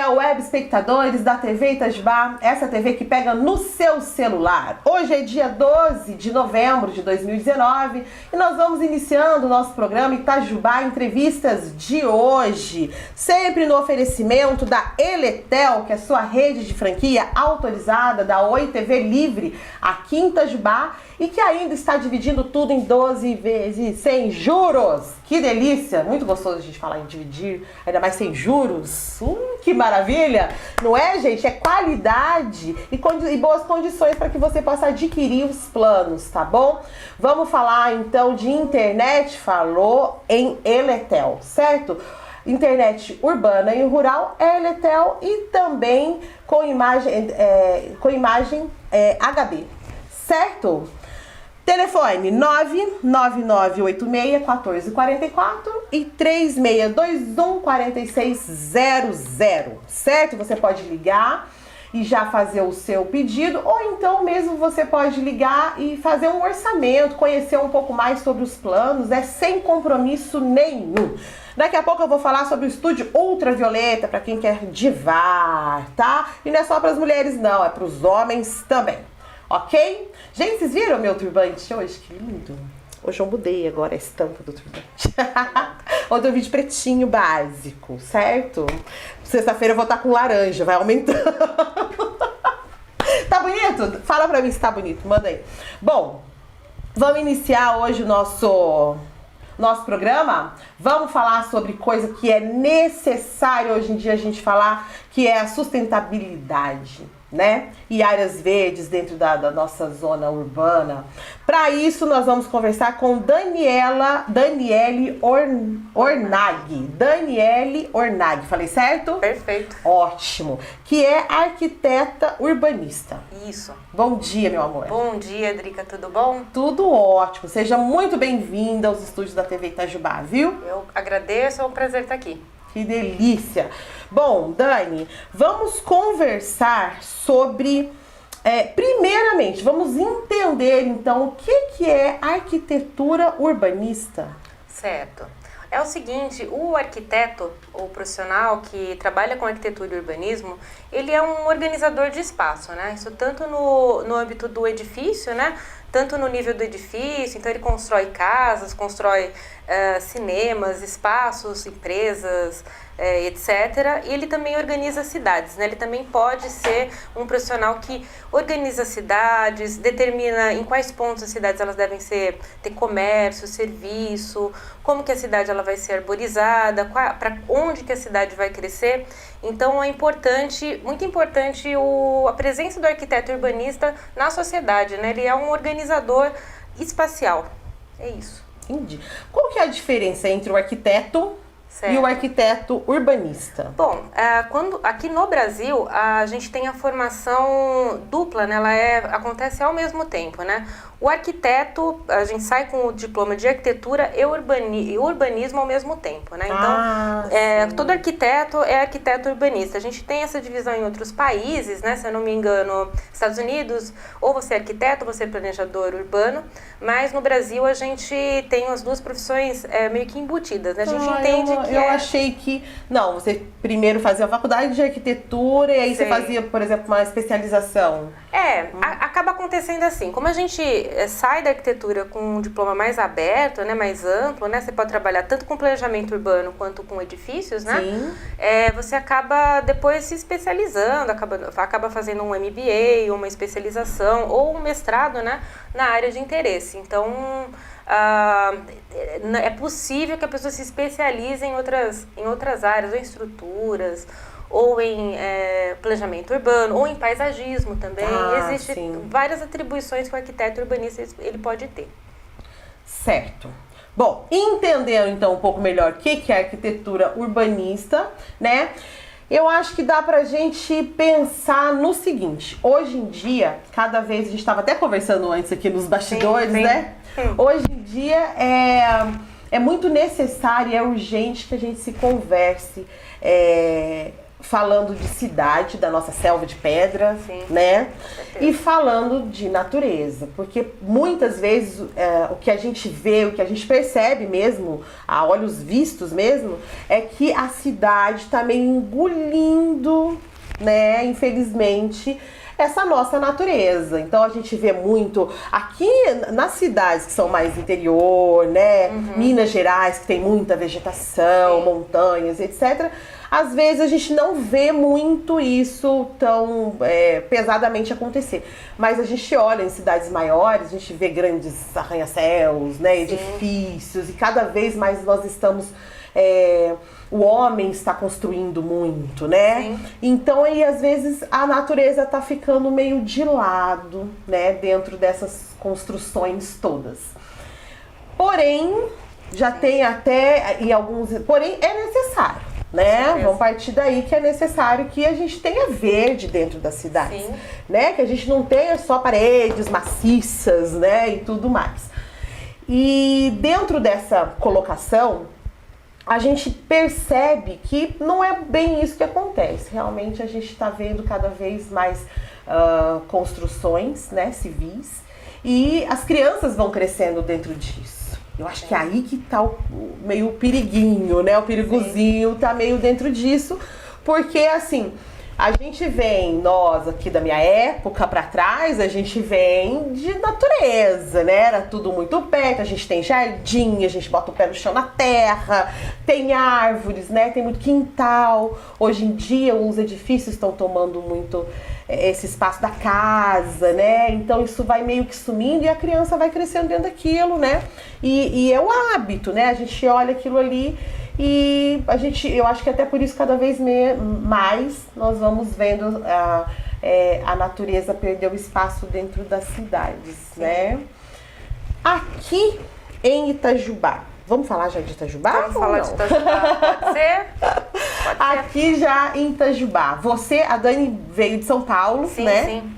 dia, web espectadores da TV Itajubá, essa TV que pega no seu celular. Hoje é dia 12 de novembro de 2019 e nós vamos iniciando o nosso programa Itajubá Entrevistas de hoje, sempre no oferecimento da Eletel, que é sua rede de franquia autorizada da Oi TV Livre aqui em Itajubá e que ainda está dividindo tudo em 12 vezes sem juros. Que delícia! Muito gostoso a gente falar em dividir, ainda mais sem juros. Que maravilha! Não é, gente? É qualidade e boas condições para que você possa adquirir os planos, tá bom? Vamos falar então de internet, falou em Eletel, certo? Internet urbana e rural é Eletel e também com imagem HD, certo? Telefone 99986-1444 e 3621-4600, certo? Você pode ligar e já fazer o seu pedido, ou então mesmo você pode ligar e fazer um orçamento, conhecer um pouco mais sobre os planos, sem compromisso nenhum. Daqui a pouco eu vou falar sobre o estúdio ultravioleta para quem quer divar, tá? E não é só para as mulheres não, é para os homens também. Ok? Gente, vocês viram meu turbante hoje? Que lindo! Hoje eu mudei agora a estampa do turbante. Ontem eu vi de pretinho básico, certo? Sexta-feira eu vou estar com laranja, vai aumentando. Tá bonito? Fala pra mim se tá bonito, manda aí. Bom, vamos iniciar hoje o nosso programa. Vamos falar sobre coisa que é necessário hoje em dia a gente falar, que é a sustentabilidade, né? E áreas verdes dentro da nossa zona urbana. Para isso, nós vamos conversar com Daniele Ornag. Falei certo? Perfeito. Ótimo. Que é arquiteta urbanista. Isso. Bom dia, meu amor. Bom dia, Drica. Tudo bom? Tudo ótimo. Seja muito bem-vinda aos estúdios da TV Itajubá, viu? Eu agradeço, é um prazer estar aqui. Que delícia! Bom, Dani, vamos conversar sobre... primeiramente, vamos entender, então, o que é arquitetura urbanista? Certo. É o seguinte, o arquiteto, o profissional que trabalha com arquitetura e urbanismo, ele é um organizador de espaço, né? Isso tanto no âmbito do edifício, né? Tanto no nível do edifício, então ele constrói casas, constrói cinemas, espaços, empresas, etc. E ele também organiza cidades, né? Ele também pode ser um profissional que organiza cidades, determina em quais pontos as cidades elas devem ter comércio, serviço, como que a cidade ela vai ser arborizada, para onde que a cidade vai crescer. Então é importante, muito importante a presença do arquiteto urbanista na sociedade, né? Ele é um organizador espacial, é isso. Entendi. Qual que é a diferença entre o arquiteto e o arquiteto urbanista? Bom, aqui no Brasil a gente tem a formação dupla, né? Acontece ao mesmo tempo, né? O arquiteto, a gente sai com o diploma de arquitetura e urbanismo ao mesmo tempo, né? Então, todo arquiteto é arquiteto urbanista. A gente tem essa divisão em outros países, né? Se eu não me engano, Estados Unidos, ou você é arquiteto, ou você é planejador urbano, mas no Brasil a gente tem as duas profissões meio que embutidas, né? A gente entende que eu achei que... Não, você primeiro fazia a faculdade de arquitetura e aí você fazia, por exemplo, uma especialização. Acaba acontecendo assim. Como a gente sai da arquitetura com um diploma mais aberto, né, mais amplo, né? Você pode trabalhar tanto com planejamento urbano quanto com edifícios, né? Sim. Você acaba depois se especializando, acaba fazendo um MBA, uma especialização ou um mestrado, né, na área de interesse. Então, é possível que a pessoa se especialize em outras áreas, ou em estruturas, ou em planejamento urbano, ou em paisagismo também. Existem várias atribuições que o arquiteto urbanista ele pode ter. Certo. Bom, entendendo então um pouco melhor o que é arquitetura urbanista, né? Eu acho que dá pra gente pensar no seguinte: hoje em dia, cada vez, a gente estava até conversando antes aqui nos bastidores, né? Hoje em dia é muito necessário, é urgente que a gente se converse falando de cidade, da nossa selva de pedra, Sim, né? com certeza. E falando de natureza, porque muitas vezes o que a gente vê, o que a gente percebe mesmo, a olhos vistos mesmo, é que a cidade está meio engolindo, né, infelizmente, essa nossa natureza. Então a gente vê muito aqui nas cidades que são mais interior, né? Minas Gerais, que tem muita vegetação, montanhas, etc. Às vezes a gente não vê muito isso tão pesadamente acontecer. Mas a gente olha em cidades maiores, a gente vê grandes arranha-céus, né? Edifícios, e cada vez mais nós estamos... o homem está construindo muito, né? Sim. Então aí às vezes a natureza está ficando meio de lado, né? Dentro dessas construções todas. Porém, já tem até em alguns... Porém, é necessário, né? Vamos partir daí que é necessário que a gente tenha verde dentro das cidades, Sim. né? Que a gente não tenha só paredes maciças, né? E tudo mais. E dentro dessa colocação, a gente percebe que não é bem isso que acontece. Realmente a gente está vendo cada vez mais construções, né, civis, e as crianças vão crescendo dentro disso. Eu acho que é aí que tá meio o periguinho, né? O perigozinho tá meio dentro disso, porque assim... A gente vem, nós aqui da minha época pra trás, a gente vem de natureza, né? Era tudo muito perto, a gente tem jardim, a gente bota o pé no chão na terra, tem árvores, né? Tem muito quintal. Hoje em dia os edifícios estão tomando muito esse espaço da casa, né? Então isso vai meio que sumindo e a criança vai crescendo dentro daquilo, né? E é o hábito, né? A gente olha aquilo ali... E eu acho que até por isso cada vez mais nós vamos vendo a natureza perder o espaço dentro das cidades, né? Aqui em Itajubá, vamos falar já de Itajubá? Vamos falar de Itajubá, pode ser? Pode ser. Aqui já em Itajubá, a Dani veio de São Paulo, Sim, né? sim.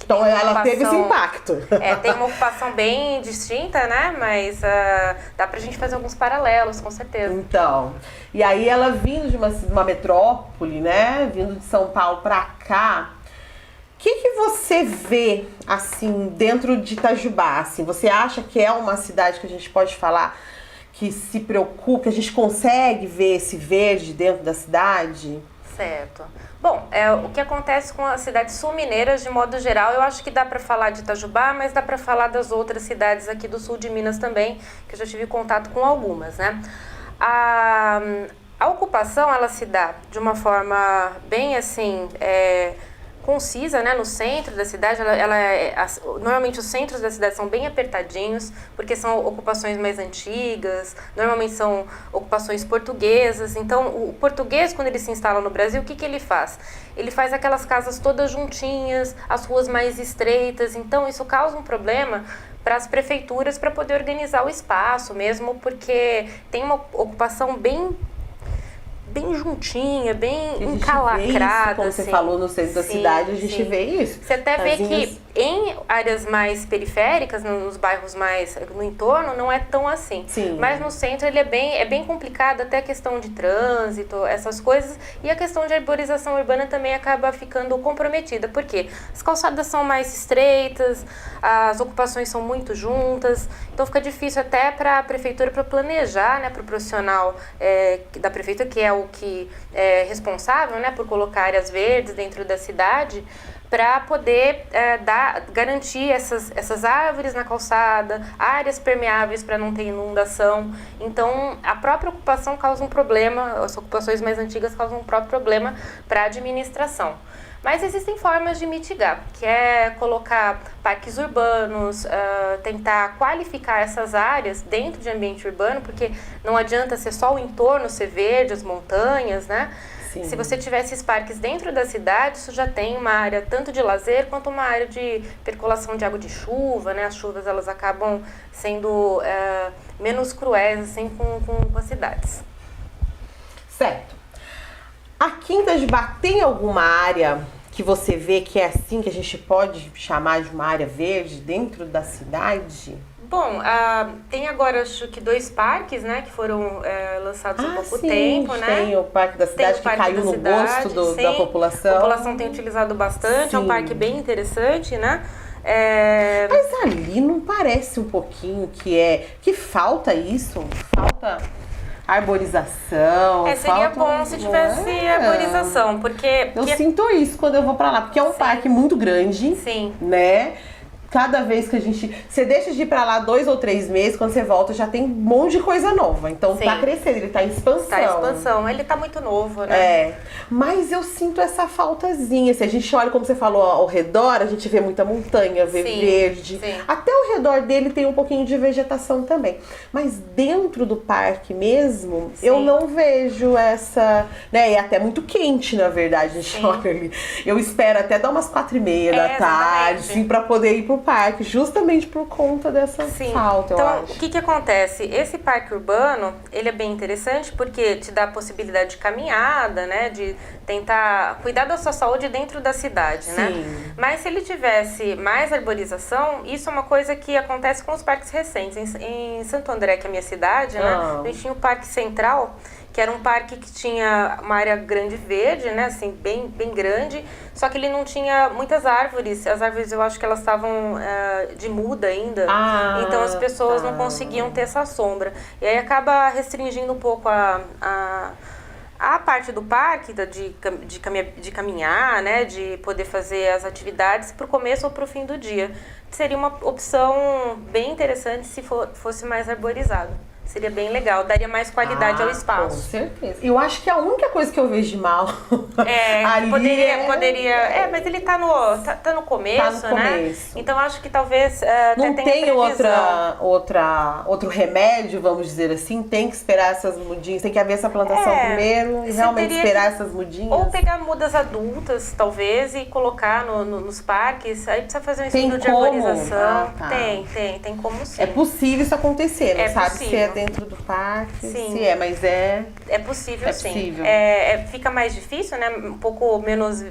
Então ela teve esse impacto. Tem uma ocupação bem distinta, né? Mas dá pra gente fazer alguns paralelos, com certeza. Então, e aí ela vindo de uma metrópole, né? Vindo de São Paulo pra cá, o que você vê, assim, dentro de Itajubá? Assim, você acha que é uma cidade que a gente pode falar que se preocupa, que a gente consegue ver esse verde dentro da cidade? Certo. Bom, o que acontece com as cidades sul-mineiras, de modo geral, eu acho que dá para falar de Itajubá, mas dá para falar das outras cidades aqui do sul de Minas também, que eu já tive contato com algumas, né? A ocupação, ela se dá de uma forma bem, assim, concisa, né, no centro da cidade. Normalmente os centros da cidade são bem apertadinhos, porque são ocupações mais antigas, normalmente são ocupações portuguesas. Então, o português, quando ele se instala no Brasil, o que ele faz? Ele faz aquelas casas todas juntinhas, as ruas mais estreitas. Então, isso causa um problema para as prefeituras para poder organizar o espaço mesmo, porque tem uma ocupação bem juntinha, bem encalacrada. Como assim. você falou, no centro da cidade, a gente vê isso. Você até vê que em áreas mais periféricas, nos bairros mais no entorno, não é tão assim. Sim. Mas no centro ele é bem complicado, até a questão de trânsito, essas coisas. E a questão de arborização urbana também acaba ficando comprometida. Por quê? As calçadas são mais estreitas, as ocupações são muito juntas, então fica difícil até para a prefeitura, para planejar, né, para o profissional da prefeitura, que é o que é responsável, né, por colocar áreas verdes dentro da cidade, para poder garantir essas árvores na calçada, áreas permeáveis para não ter inundação. Então, a própria ocupação causa um problema, as ocupações mais antigas causam um próprio problema para a administração. Mas existem formas de mitigar, que é colocar parques urbanos, tentar qualificar essas áreas dentro de ambiente urbano, porque não adianta ser só o entorno ser verde, as montanhas, né? Sim. Se você tiver esses parques dentro da cidade, isso já tem uma área tanto de lazer quanto uma área de percolação de água de chuva, né? As chuvas, elas acabam sendo menos cruéis assim, com as cidades. Certo. Aqui em Itajubá tem alguma área que você vê que é assim, que a gente pode chamar de uma área verde dentro da cidade? Bom, tem agora acho que 2 parques, né, que foram lançados há pouco tempo, né? Tem o Parque da Cidade que caiu no gosto da população. A população tem utilizado bastante, sim. É um parque bem interessante, né? Mas ali não parece um pouquinho que falta isso? Falta arborização. Seria bom se tivesse arborização, porque eu sinto isso quando eu vou pra lá, porque é um parque muito grande, sim, né? Cada vez que você deixa de ir pra lá 2 ou 3 meses, quando você volta já tem um monte de coisa nova. Então sim, tá crescendo, ele tá em expansão. Tá em expansão, ele tá muito novo, né? Mas eu sinto essa faltazinha. Se a gente olha, como você falou, ao redor, a gente vê muita montanha, vê verde. Sim. Até ao redor dele tem um pouquinho de vegetação também. Mas dentro do parque mesmo, sim, eu não vejo essa... né? E é até muito quente, na verdade, a gente olha ali. Eu espero até dar umas 4h30 da tarde, assim, pra poder ir pro parque, justamente por conta dessa falta, então, eu acho. O que acontece? Esse parque urbano, ele é bem interessante porque te dá a possibilidade de caminhada, né? De tentar cuidar da sua saúde dentro da cidade, né? Mas se ele tivesse mais arborização, isso é uma coisa que acontece com os parques recentes. Em Santo André, que é a minha cidade, né? A gente tinha o Parque Central, que era um parque que tinha uma área grande verde, né, assim, bem grande, só que ele não tinha muitas árvores. As árvores, eu acho que elas estavam de muda ainda, então as pessoas não conseguiam ter essa sombra. E aí acaba restringindo um pouco a parte do parque, de caminhar, né, de poder fazer as atividades para o começo ou para o fim do dia. Seria uma opção bem interessante se fosse mais arborizado. Seria bem legal, daria mais qualidade ao espaço. Com certeza. Eu acho que a única coisa que eu vejo de mal ali poderia. Mas ele tá no começo, né? Então acho que talvez não tem outro remédio, vamos dizer assim. Tem que esperar essas mudinhas, tem que haver essa plantação primeiro e realmente esperar essas mudinhas. Ou pegar mudas adultas, talvez, e colocar nos parques. Aí precisa fazer um estudo de arborização. Tem como sim. É possível isso acontecer, não sabe possível. Se é dentro do parque, sim. se mas é... É possível, sim. Possível. Fica mais difícil, né? Um pouco menos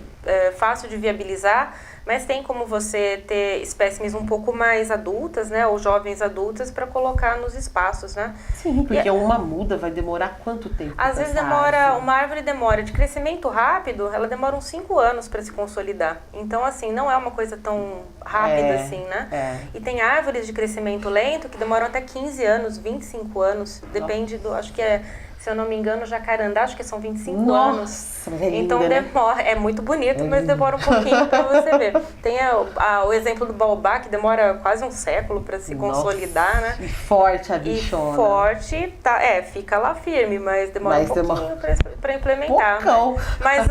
fácil de viabilizar, mas tem como você ter espécimes um pouco mais adultas, né? Ou jovens adultas para colocar nos espaços, né? Sim, porque uma muda vai demorar quanto tempo? Às vezes uma árvore demora de crescimento rápido, ela demora uns 5 anos para se consolidar. Então, assim, não é uma coisa tão rápida assim, né? E tem árvores de crescimento lento que demoram até 15 anos, 25 anos, depende acho que se eu não me engano, jacarandá, acho que são 25 anos. Então demora, é muito bonito, mas demora um pouquinho para você ver. Tem o exemplo do baobá, que demora quase um século para se consolidar, né? E forte a bichona. E forte, fica lá firme, mas demora um pouquinho para implementar. Né? Mas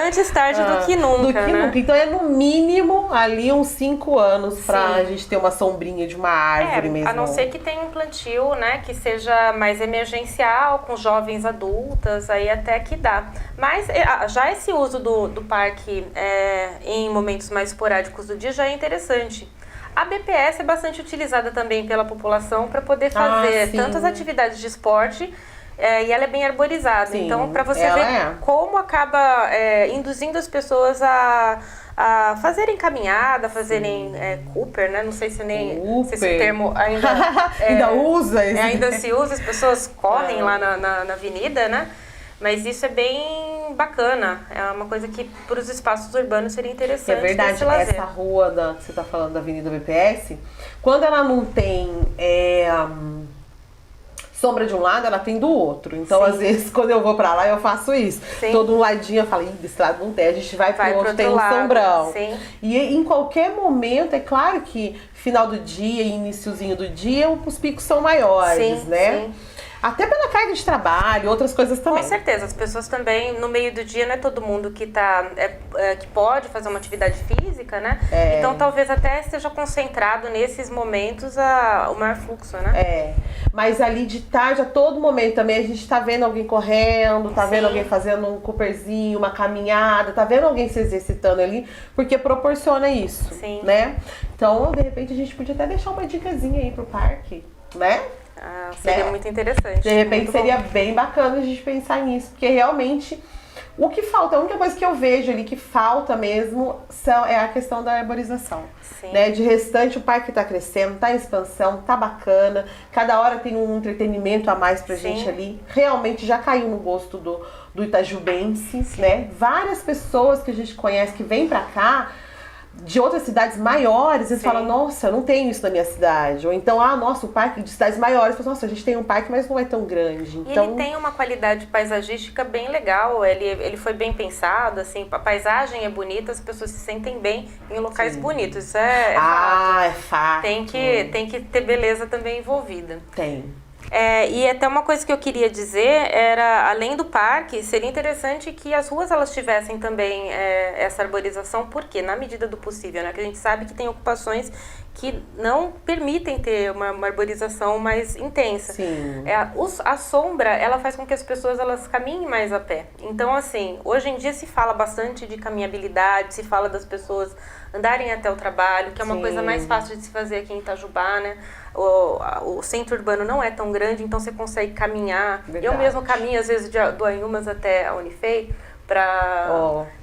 antes tarde do que nunca, né? Então é no mínimo ali uns 5 anos pra gente ter uma sombrinha de uma árvore mesmo. A não ser que tenha um plantio, né, que seja mais emergencial, com jovens adultas, aí até que dá. Mas já esse uso do parque em momentos mais esporádicos do dia já é interessante. A BPS é bastante utilizada também pela população para poder fazer tantas atividades de esporte e ela é bem arborizada. Sim, então, para você ver como acaba induzindo as pessoas a fazerem caminhada, fazerem Cooper, né? Não sei se esse termo ainda usa. Ainda se usa, as pessoas correm lá na avenida, né? Mas isso é bem bacana, é uma coisa que para os espaços urbanos seria interessante. É verdade, essa rua que você está falando da Avenida BPS, quando ela não tem sombra de um lado, ela tem do outro. Então, às vezes, quando eu vou pra lá, eu faço isso. Sim. Todo um ladinho, eu falo, desse lado não tem, a gente vai pro outro, tem um sombrão. Sim. E em qualquer momento, é claro que final do dia e iniciozinho do dia, os picos são maiores, né? Sim. Até pela carga de trabalho, outras coisas também. Com certeza, as pessoas também, no meio do dia, não é todo mundo que que pode fazer uma atividade física, né? Então, talvez até esteja concentrado nesses momentos o maior fluxo, né? Mas ali de tarde, a todo momento também, a gente tá vendo alguém correndo, tá vendo alguém fazendo um cooperzinho, uma caminhada, tá vendo alguém se exercitando ali, porque proporciona isso, né? Então, de repente, a gente podia até deixar uma dicasinha aí pro parque, né? Seria muito interessante. De repente seria bem bacana a gente pensar nisso, porque realmente O que falta, a única coisa que eu vejo ali que falta mesmo é a questão da arborização. Né? De restante, o parque tá crescendo, tá em expansão, tá bacana. Cada hora tem um entretenimento a mais pra gente ali. Realmente já caiu no gosto do itajubense, né? Várias pessoas que a gente conhece que vêm pra cá de outras cidades maiores, eles falam, nossa, eu não tenho isso na minha cidade. Ou então, nossa, o parque de cidades maiores, nossa, a gente tem um parque, mas não é tão grande. Então... E ele tem uma qualidade paisagística bem legal, ele foi bem pensado, assim, a paisagem é bonita, as pessoas se sentem bem em locais bonitos, isso é fato. É fato. Tem que ter beleza também envolvida. Tem. E até uma coisa que eu queria dizer era, além do parque, seria interessante que as ruas elas tivessem também essa arborização, porque na medida do possível, né, que a gente sabe que tem ocupações que não permitem ter uma arborização mais intensa. Sim. A sombra, ela faz com que as pessoas elas caminhem mais a pé. Então, assim, hoje em dia se fala bastante de caminhabilidade, se fala das pessoas andarem até o trabalho, que é uma coisa mais fácil de se fazer aqui em Itajubá, né? O centro urbano não é tão grande, então você consegue caminhar. Verdade. Eu mesmo caminho, às vezes, do Anhumas até a Unifei.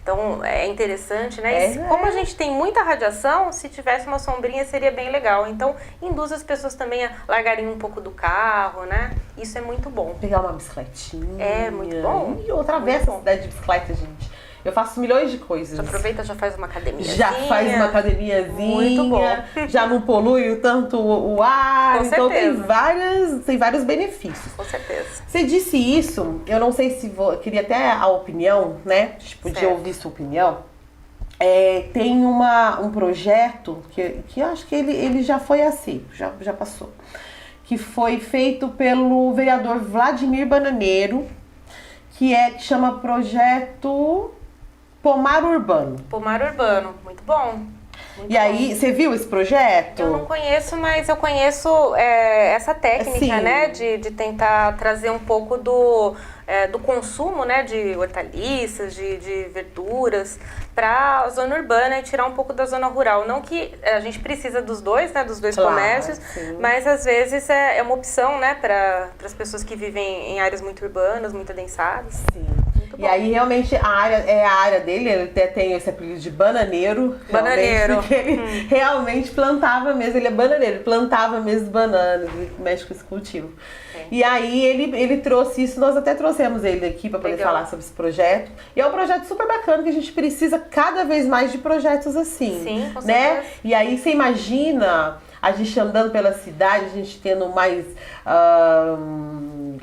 Então é interessante, né? Como a gente tem muita radiação, se tivesse uma sombrinha seria bem legal. Então induz as pessoas também a largarem um pouco do carro, né? Isso é muito bom. Pegar uma bicicletinha. É muito bom. E eu atravesso a cidade de bicicleta, gente. Eu faço milhões de coisas. Já aproveita, já faz uma academiazinha. Já faz uma academiazinha. Muito bom. Já não polui tanto o ar. Com então certeza. tem vários benefícios. Com certeza. Você disse isso, eu não sei se eu queria até a opinião, né? A gente podia ouvir sua opinião. Tem um projeto que eu acho que ele já foi aceito, já passou. Que foi feito pelo vereador Vladimir Bananeiro, que chama Projeto Pomar Urbano. Pomar Urbano, muito bom. E aí, você viu esse projeto? Eu não conheço, mas eu conheço essa técnica, né? De tentar trazer um pouco do consumo, né? De hortaliças, de verduras para a zona urbana e tirar um pouco da zona rural. Não que a gente precisa dos dois, né? Dos dois comércios, mas às vezes é uma opção, né? Para as pessoas que vivem em áreas muito urbanas, muito adensadas. Sim. E aí, realmente, a área dele, ele até tem esse apelido de bananeiro. Bananeiro. Porque ele realmente plantava mesmo, ele é bananeiro, ele plantava mesmo bananas, ele mexe com esse cultivo. E aí, ele trouxe isso, nós até trouxemos ele aqui para poder falar sobre esse projeto. E é um projeto super bacana, que a gente precisa cada vez mais de projetos assim. Sim, com né? certeza. E aí, você imagina a gente andando pela cidade, a gente tendo mais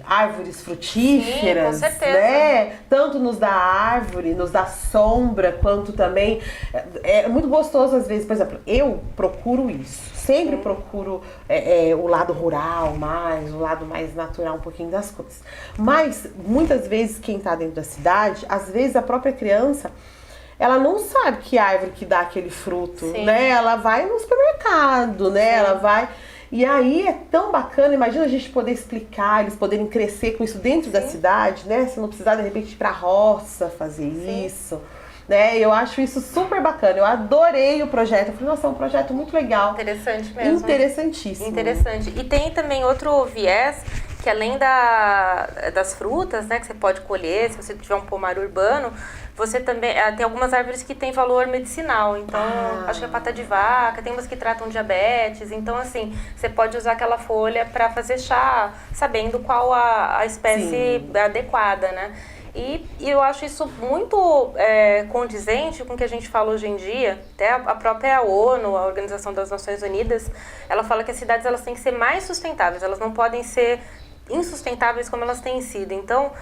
árvores frutíferas, sim, com certeza. né? Tanto nos dá árvore, nos dá sombra, quanto também é muito gostoso às vezes. Por exemplo, eu procuro isso. Sempre procuro o lado rural mais, o lado mais natural um pouquinho das coisas. Mas muitas vezes quem está dentro da cidade, às vezes a própria criança, ela não sabe que árvore que dá aquele fruto, né? Ela vai no supermercado, né? Ela vai... E aí é tão bacana, imagina a gente poder explicar, eles poderem crescer com isso dentro da cidade, né? Você não precisar, de repente, ir pra roça fazer isso, né? Eu acho isso super bacana, eu adorei o projeto. Eu falei, nossa, é um projeto muito legal. Interessante mesmo. Interessantíssimo. Interessante. E tem também outro viés, que além das frutas, né, que você pode colher, se você tiver um pomar urbano, você também tem algumas árvores que têm valor medicinal. Então, acho que a pata de vaca, tem umas que tratam diabetes. Então, assim, você pode usar aquela folha para fazer chá, sabendo qual a espécie adequada, né? E eu acho isso muito condizente com o que a gente fala hoje em dia. Até a própria ONU, a Organização das Nações Unidas, ela fala que as cidades elas têm que ser mais sustentáveis, elas não podem ser insustentáveis como elas têm sido. Então,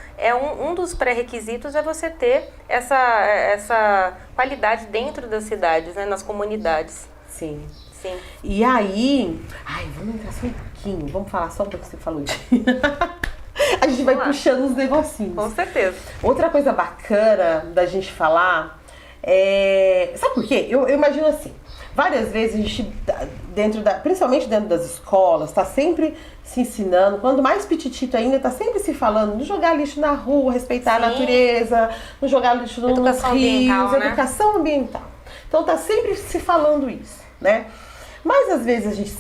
um dos pré-requisitos é você ter essa qualidade dentro das cidades, né, nas comunidades. Sim. Sim. E aí... vamos entrar só um pouquinho, vamos falar só um pouco que você falou de... A gente vai puxando uns negocinhos. Com certeza. Outra coisa bacana da gente falar sabe por quê? Eu imagino assim, várias vezes a gente, principalmente dentro das escolas, está sempre se ensinando, quando mais petitito ainda, está sempre se falando de jogar lixo na rua, respeitar a natureza, não jogar lixo nos rios, educação ambiental. Então está sempre se falando isso, né? Mas às vezes a gente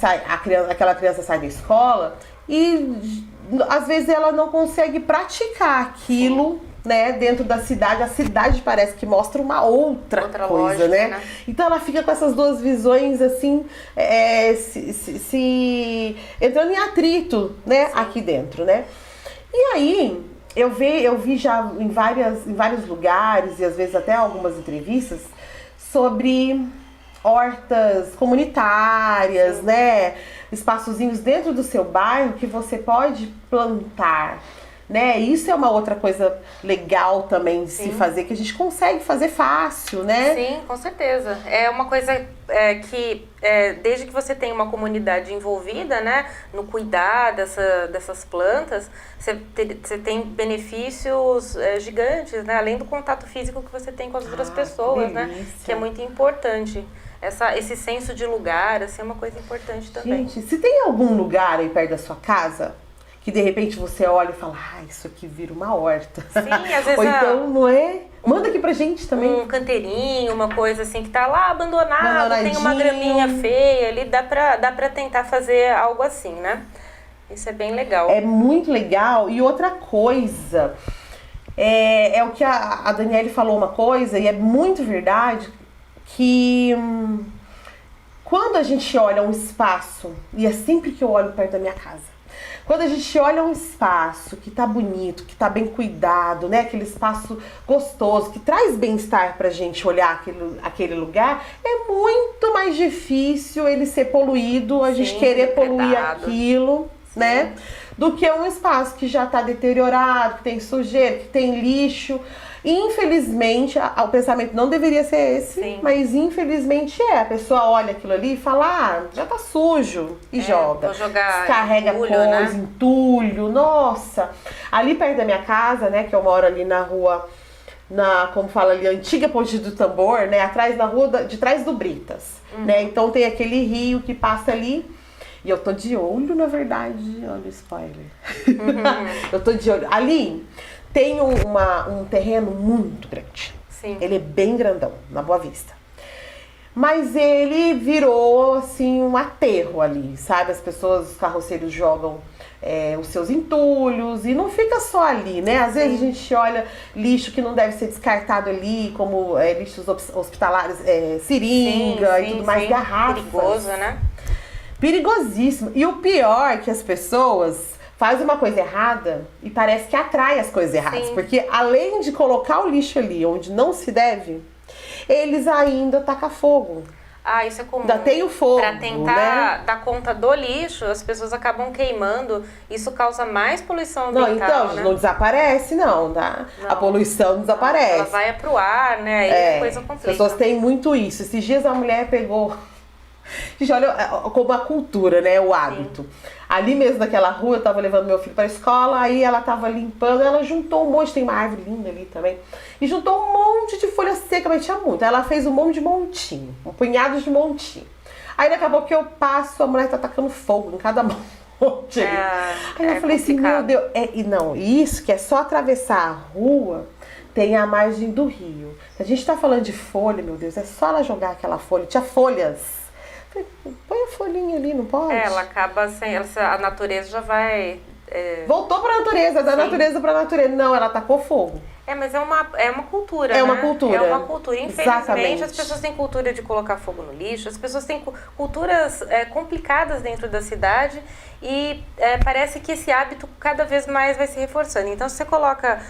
aquela criança sai da escola e às vezes ela não consegue praticar aquilo né, dentro da cidade. A cidade parece que mostra uma outra coisa, lógica, né? Então ela fica com essas duas visões assim, se entrando em atrito, né, aqui dentro, né? E aí eu vi já em vários lugares e às vezes até algumas entrevistas sobre hortas comunitárias, né? Espaçozinhos dentro do seu bairro que você pode plantar, né? Isso é uma outra coisa legal também de se fazer, que a gente consegue fazer fácil, né? Sim, com certeza. É uma coisa que, desde que você tem uma comunidade envolvida, né, no cuidar dessas plantas, você tem benefícios gigantes, né? Além do contato físico que você tem com as outras pessoas, né? Que é muito importante. Esse senso de lugar, assim, é uma coisa importante também. Gente, se tem algum lugar aí perto da sua casa que de repente você olha e fala, isso aqui vira uma horta. Sim, às vezes ou então, não é? Manda aqui pra gente também. Um canteirinho, uma coisa assim que tá lá abandonado, tem uma graminha feia ali, dá pra tentar fazer algo assim, né? Isso é bem legal. É muito legal. E outra coisa, é o que a Daniele falou uma coisa, e é muito verdade, que quando a gente olha um espaço, e é sempre que eu olho perto da minha casa, quando a gente olha um espaço que tá bonito, que tá bem cuidado, né? Aquele espaço gostoso, que traz bem-estar pra gente olhar aquele lugar, é muito mais difícil ele ser poluído, a gente querer poluir aquilo, né? Do que um espaço que já tá deteriorado, que tem sujeira, que tem lixo. Infelizmente, o pensamento não deveria ser esse, mas infelizmente a pessoa olha aquilo ali e fala, já tá sujo, e joga. Vou jogar descarrega entulho, coisa, né? entulho, nossa. Ali perto da minha casa, né, que eu moro ali na rua, como fala ali, a antiga Ponte do Tambor, né, atrás da rua, de trás do Britas, né, então tem aquele rio que passa ali. E eu tô de olho, na verdade, olha o spoiler. Eu tô de olho. Ali tem um terreno muito grande. Sim. Ele é bem grandão, na Boa Vista. Mas ele virou, assim, um aterro ali, sabe? As pessoas, os carroceiros jogam os seus entulhos e não fica só ali, né? Às vezes a gente olha lixo que não deve ser descartado ali, como lixos hospitalares, seringa e tudo mais, garrafas. Perigoso, né? Perigosíssimo. E o pior é que as pessoas fazem uma coisa errada e parece que atrai as coisas erradas. Porque além de colocar o lixo ali onde não se deve, eles ainda tacam fogo. Isso é comum. Ainda tem o fogo, para tentar dar conta do lixo, as pessoas acabam queimando. Isso causa mais poluição ambiental, então, né? não desaparece, não, tá? Não. A poluição não desaparece. Ela vai pro ar, né? Aí a coisa complica. As pessoas têm muito isso. Esses dias a mulher pegou... Gente, olha como a cultura, né? O hábito. Ali mesmo naquela rua, eu tava levando meu filho pra escola, aí ela tava limpando, ela juntou um monte, tem uma árvore linda ali também, e juntou um monte de folha seca, mas tinha muito. Aí ela fez um monte de montinho, um punhado de montinho. Aí daqui a pouco que eu passo, a mulher tá tacando fogo em cada monte ali. Aí eu falei assim, meu Deus, isso que é só atravessar a rua, tem a margem do rio. Se a gente tá falando de folha, meu Deus, é só ela jogar aquela folha, tinha folhas. Põe a folhinha ali, não pode? Ela acaba sem... A natureza já vai... Voltou pra natureza, da natureza pra natureza. Não, ela tacou fogo. Mas é uma cultura, É uma cultura. É uma cultura. Infelizmente, Exatamente. as pessoas têm cultura de colocar fogo no lixo, as pessoas têm culturas complicadas dentro da cidade e parece que esse hábito cada vez mais vai se reforçando. Então, se você coloca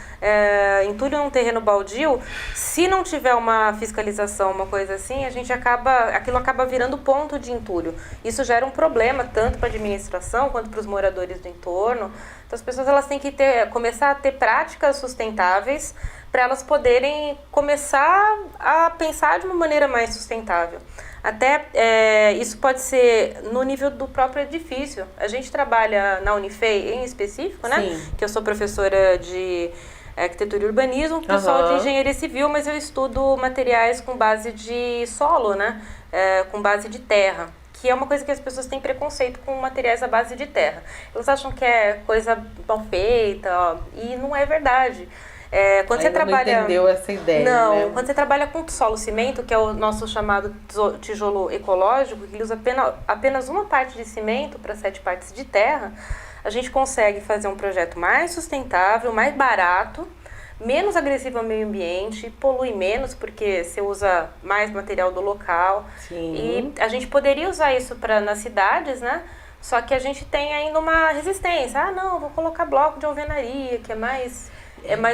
entulho num terreno baldio, se não tiver uma fiscalização, uma coisa assim, aquilo acaba virando ponto de entulho. Isso gera um problema tanto para a administração quanto para os moradores do entorno. Então, as pessoas elas têm que começar a ter práticas sustentáveis para elas poderem começar a pensar de uma maneira mais sustentável. Até isso pode ser no nível do próprio edifício. A gente trabalha na Unifei em específico, né? Sim. Que eu sou professora de arquitetura e urbanismo, pessoal de engenharia civil, mas eu estudo materiais com base de solo, né? Com base de terra. Que é uma coisa que as pessoas têm preconceito com materiais à base de terra. Elas acham que é coisa mal feita, e não é verdade. Quando você trabalha... não entendeu essa ideia, Não, né? quando você trabalha com solo cimento, que é o nosso chamado tijolo ecológico, que ele usa apenas uma parte de cimento para 7 partes de terra, a gente consegue fazer um projeto mais sustentável, mais barato, menos agressivo ao meio ambiente, polui menos porque você usa mais material do local. Sim. E a gente poderia usar isso nas cidades, né? Só que a gente tem ainda uma resistência. Ah, não, vou colocar bloco de alvenaria, que é mais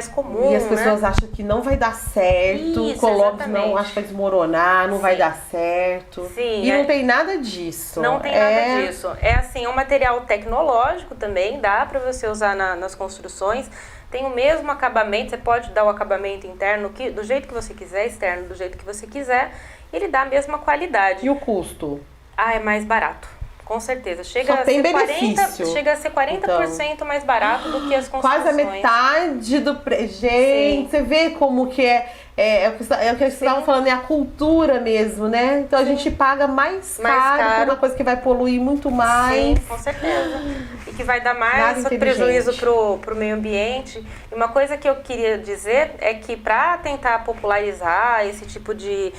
comum, e as pessoas, né? acham que não vai dar certo, Isso, colocam, exatamente. não, acho que vai desmoronar, não Sim. vai dar certo. Sim, E não tem nada disso. Não tem nada disso. É assim, um material tecnológico também, dá para você usar nas construções. Tem o mesmo acabamento, você pode dar o acabamento interno do jeito que você quiser, externo do jeito que você quiser, e ele dá a mesma qualidade. E o custo? Ah, é mais barato. Com certeza. Chega Só a tem ser benefício. chega a ser 40% mais barato do que as construções. Quase a metade do Gente, Sim. você vê como que é o que vocês estavam falando, é a cultura mesmo, né? Então a gente paga mais caro por uma coisa que vai poluir muito mais. Sim, com certeza. E que vai dar mais prejuízo pro meio ambiente. E uma coisa que eu queria dizer é que para tentar popularizar esse tipo de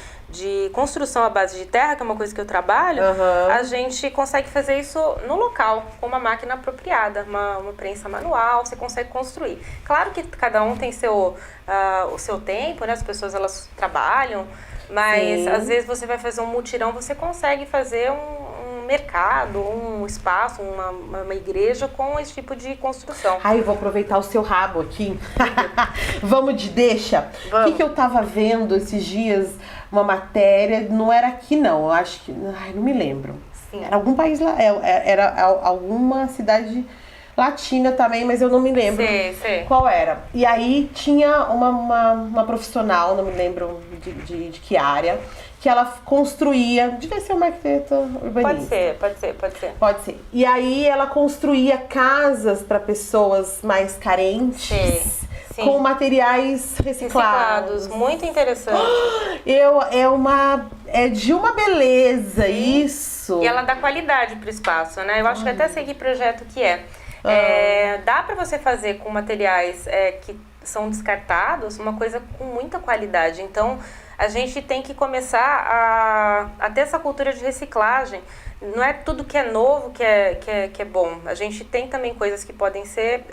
construção à base de terra, que é uma coisa que eu trabalho, a gente consegue fazer isso no local, com uma máquina apropriada, uma prensa manual, você consegue construir. Claro que cada um tem o seu tempo, né? As pessoas elas trabalham, mas às vezes você vai fazer um mutirão, você consegue fazer um mercado, um espaço, uma igreja com esse tipo de construção. Ai, eu vou aproveitar o seu rabo aqui. Vamos de deixa? Vamos. O que eu tava vendo esses dias, uma matéria, não era aqui não, eu acho que, não me lembro. Sim. Era algum país lá, era alguma cidade latina também, mas eu não me lembro qual era. E aí tinha uma profissional, não me lembro de que área, que ela construía, devia ser uma arquiteta urbanista. Pode ser. Pode ser. E aí ela construía casas para pessoas mais carentes. Sim. Com materiais reciclados. Muito interessante. É de uma beleza isso. E ela dá qualidade pro espaço, né? Eu acho que até sei que projeto que é. Dá para você fazer com materiais que são descartados uma coisa com muita qualidade. Então, a gente tem que começar a ter essa cultura de reciclagem. Não é tudo que é novo que é bom. A gente tem também coisas que podem ser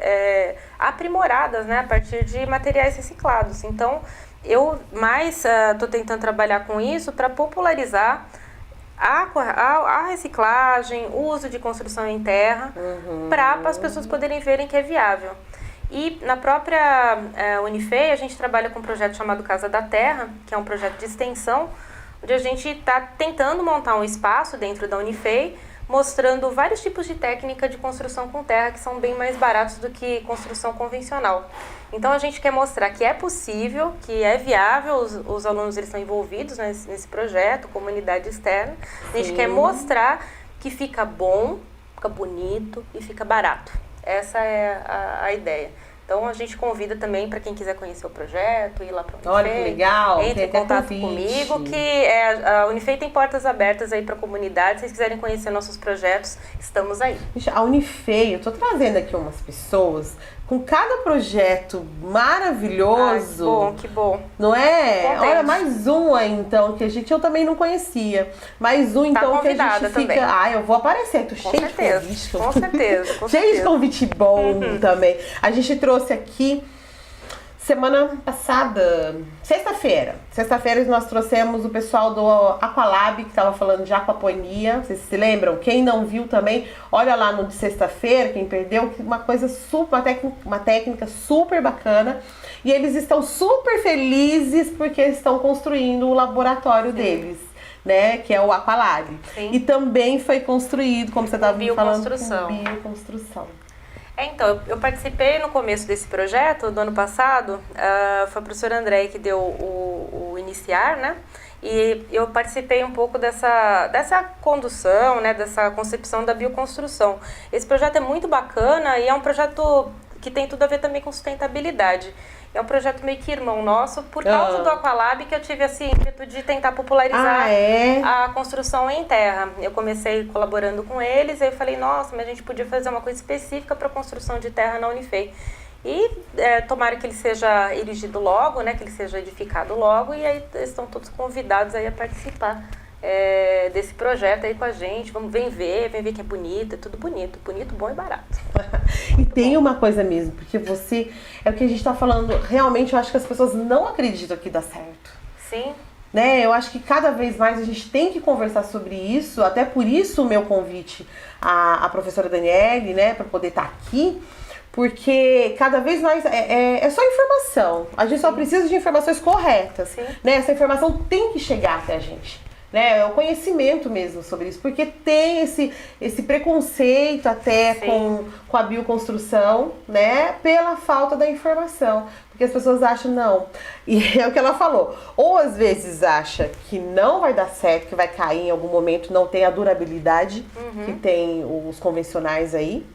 aprimoradas, né, a partir de materiais reciclados. Então, eu mais estou tentando trabalhar com isso para popularizar a reciclagem, o uso de construção em terra, para as pessoas poderem verem que é viável. E na própria Unifei, a gente trabalha com um projeto chamado Casa da Terra, que é um projeto de extensão, onde a gente está tentando montar um espaço dentro da Unifei, mostrando vários tipos de técnica de construção com terra, que são bem mais baratos do que construção convencional. Então a gente quer mostrar que é possível, que é viável, os alunos eles estão envolvidos nesse projeto, comunidade externa. A gente quer mostrar que fica bom, fica bonito e fica barato. Essa é a ideia. Então a gente convida também para quem quiser conhecer o projeto, ir lá para a Unifei. Olha que legal. Entre em contato comigo, que a Unifei tem portas abertas aí para a comunidade. Se vocês quiserem conhecer nossos projetos, estamos aí. A Unifei, eu tô trazendo aqui umas pessoas com cada projeto maravilhoso. Que bom. Não é? Contente. Olha, mais um aí, então, que eu também não conhecia. Mais um, então, que a gente fica... também. Eu vou aparecer, tô cheio de convite. Com certeza. Cheio de convite bom também. A gente trouxe aqui semana passada, sexta-feira. Sexta-feira nós trouxemos o pessoal do Aqualab, que estava falando de aquaponia. Vocês se lembram? Quem não viu também, olha lá no de sexta-feira, quem perdeu, uma coisa super, uma técnica super bacana. E eles estão super felizes porque estão construindo o laboratório deles, né? Que é o Aqualab. Sim. E também foi construído, como você estava falando, com bioconstrução. Então, eu participei no começo desse projeto, do ano passado, foi a professora Andréia que deu o iniciar, né? E eu participei um pouco dessa condução, né? Dessa concepção da bioconstrução. Esse projeto é muito bacana e é um projeto que tem tudo a ver também com sustentabilidade. É um projeto meio que irmão nosso, por causa do Aqualab, que eu tive esse ímpeto de tentar popularizar a construção em terra. Eu comecei colaborando com eles, aí eu falei, nossa, mas a gente podia fazer uma coisa específica para construção de terra na Unifei. E tomara que ele seja erigido logo, né, que ele seja edificado logo, e aí estão todos convidados aí a participar desse projeto aí com a gente. Vem ver que é bonito, é tudo bonito, bom e barato. E tem uma coisa mesmo, porque você, é o que a gente tá falando, realmente eu acho que as pessoas não acreditam que dá certo. Sim. Né? Eu acho que cada vez mais a gente tem que conversar sobre isso, até por isso o meu convite à professora Daniele, né, para poder estar aqui, porque cada vez mais é só informação, a gente só precisa de informações corretas, né? Essa informação tem que chegar até a gente. Né, é o conhecimento mesmo sobre isso, porque tem esse preconceito até com a bioconstrução, né, pela falta da informação, porque as pessoas acham não, e é o que ela falou, ou às vezes acha que não vai dar certo, que vai cair em algum momento, não tem a durabilidade que tem os convencionais aí,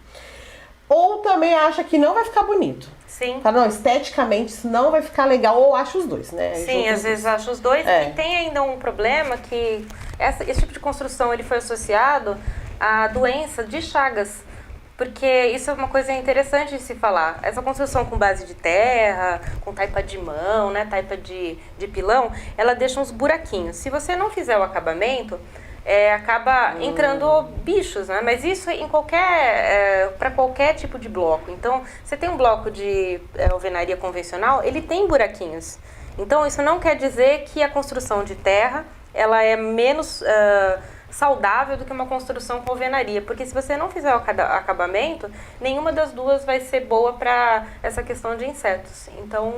ou também acha que não vai ficar bonito. Sim. Fala, não, esteticamente isso não vai ficar legal, ou acho os dois, né? Sim, às vezes acho os dois. E tem ainda um problema que esse tipo de construção ele foi associado à doença de Chagas. Porque isso é uma coisa interessante de se falar. Essa construção com base de terra, com taipa de mão, né, taipa de pilão, ela deixa uns buraquinhos. Se você não fizer o acabamento, acaba entrando bichos, né? Mas isso em para qualquer tipo de bloco. Então, você tem um bloco de alvenaria convencional, ele tem buraquinhos. Então, isso não quer dizer que a construção de terra ela é menos saudável do que uma construção com alvenaria, porque se você não fizer o acabamento, nenhuma das duas vai ser boa para essa questão de insetos. Então,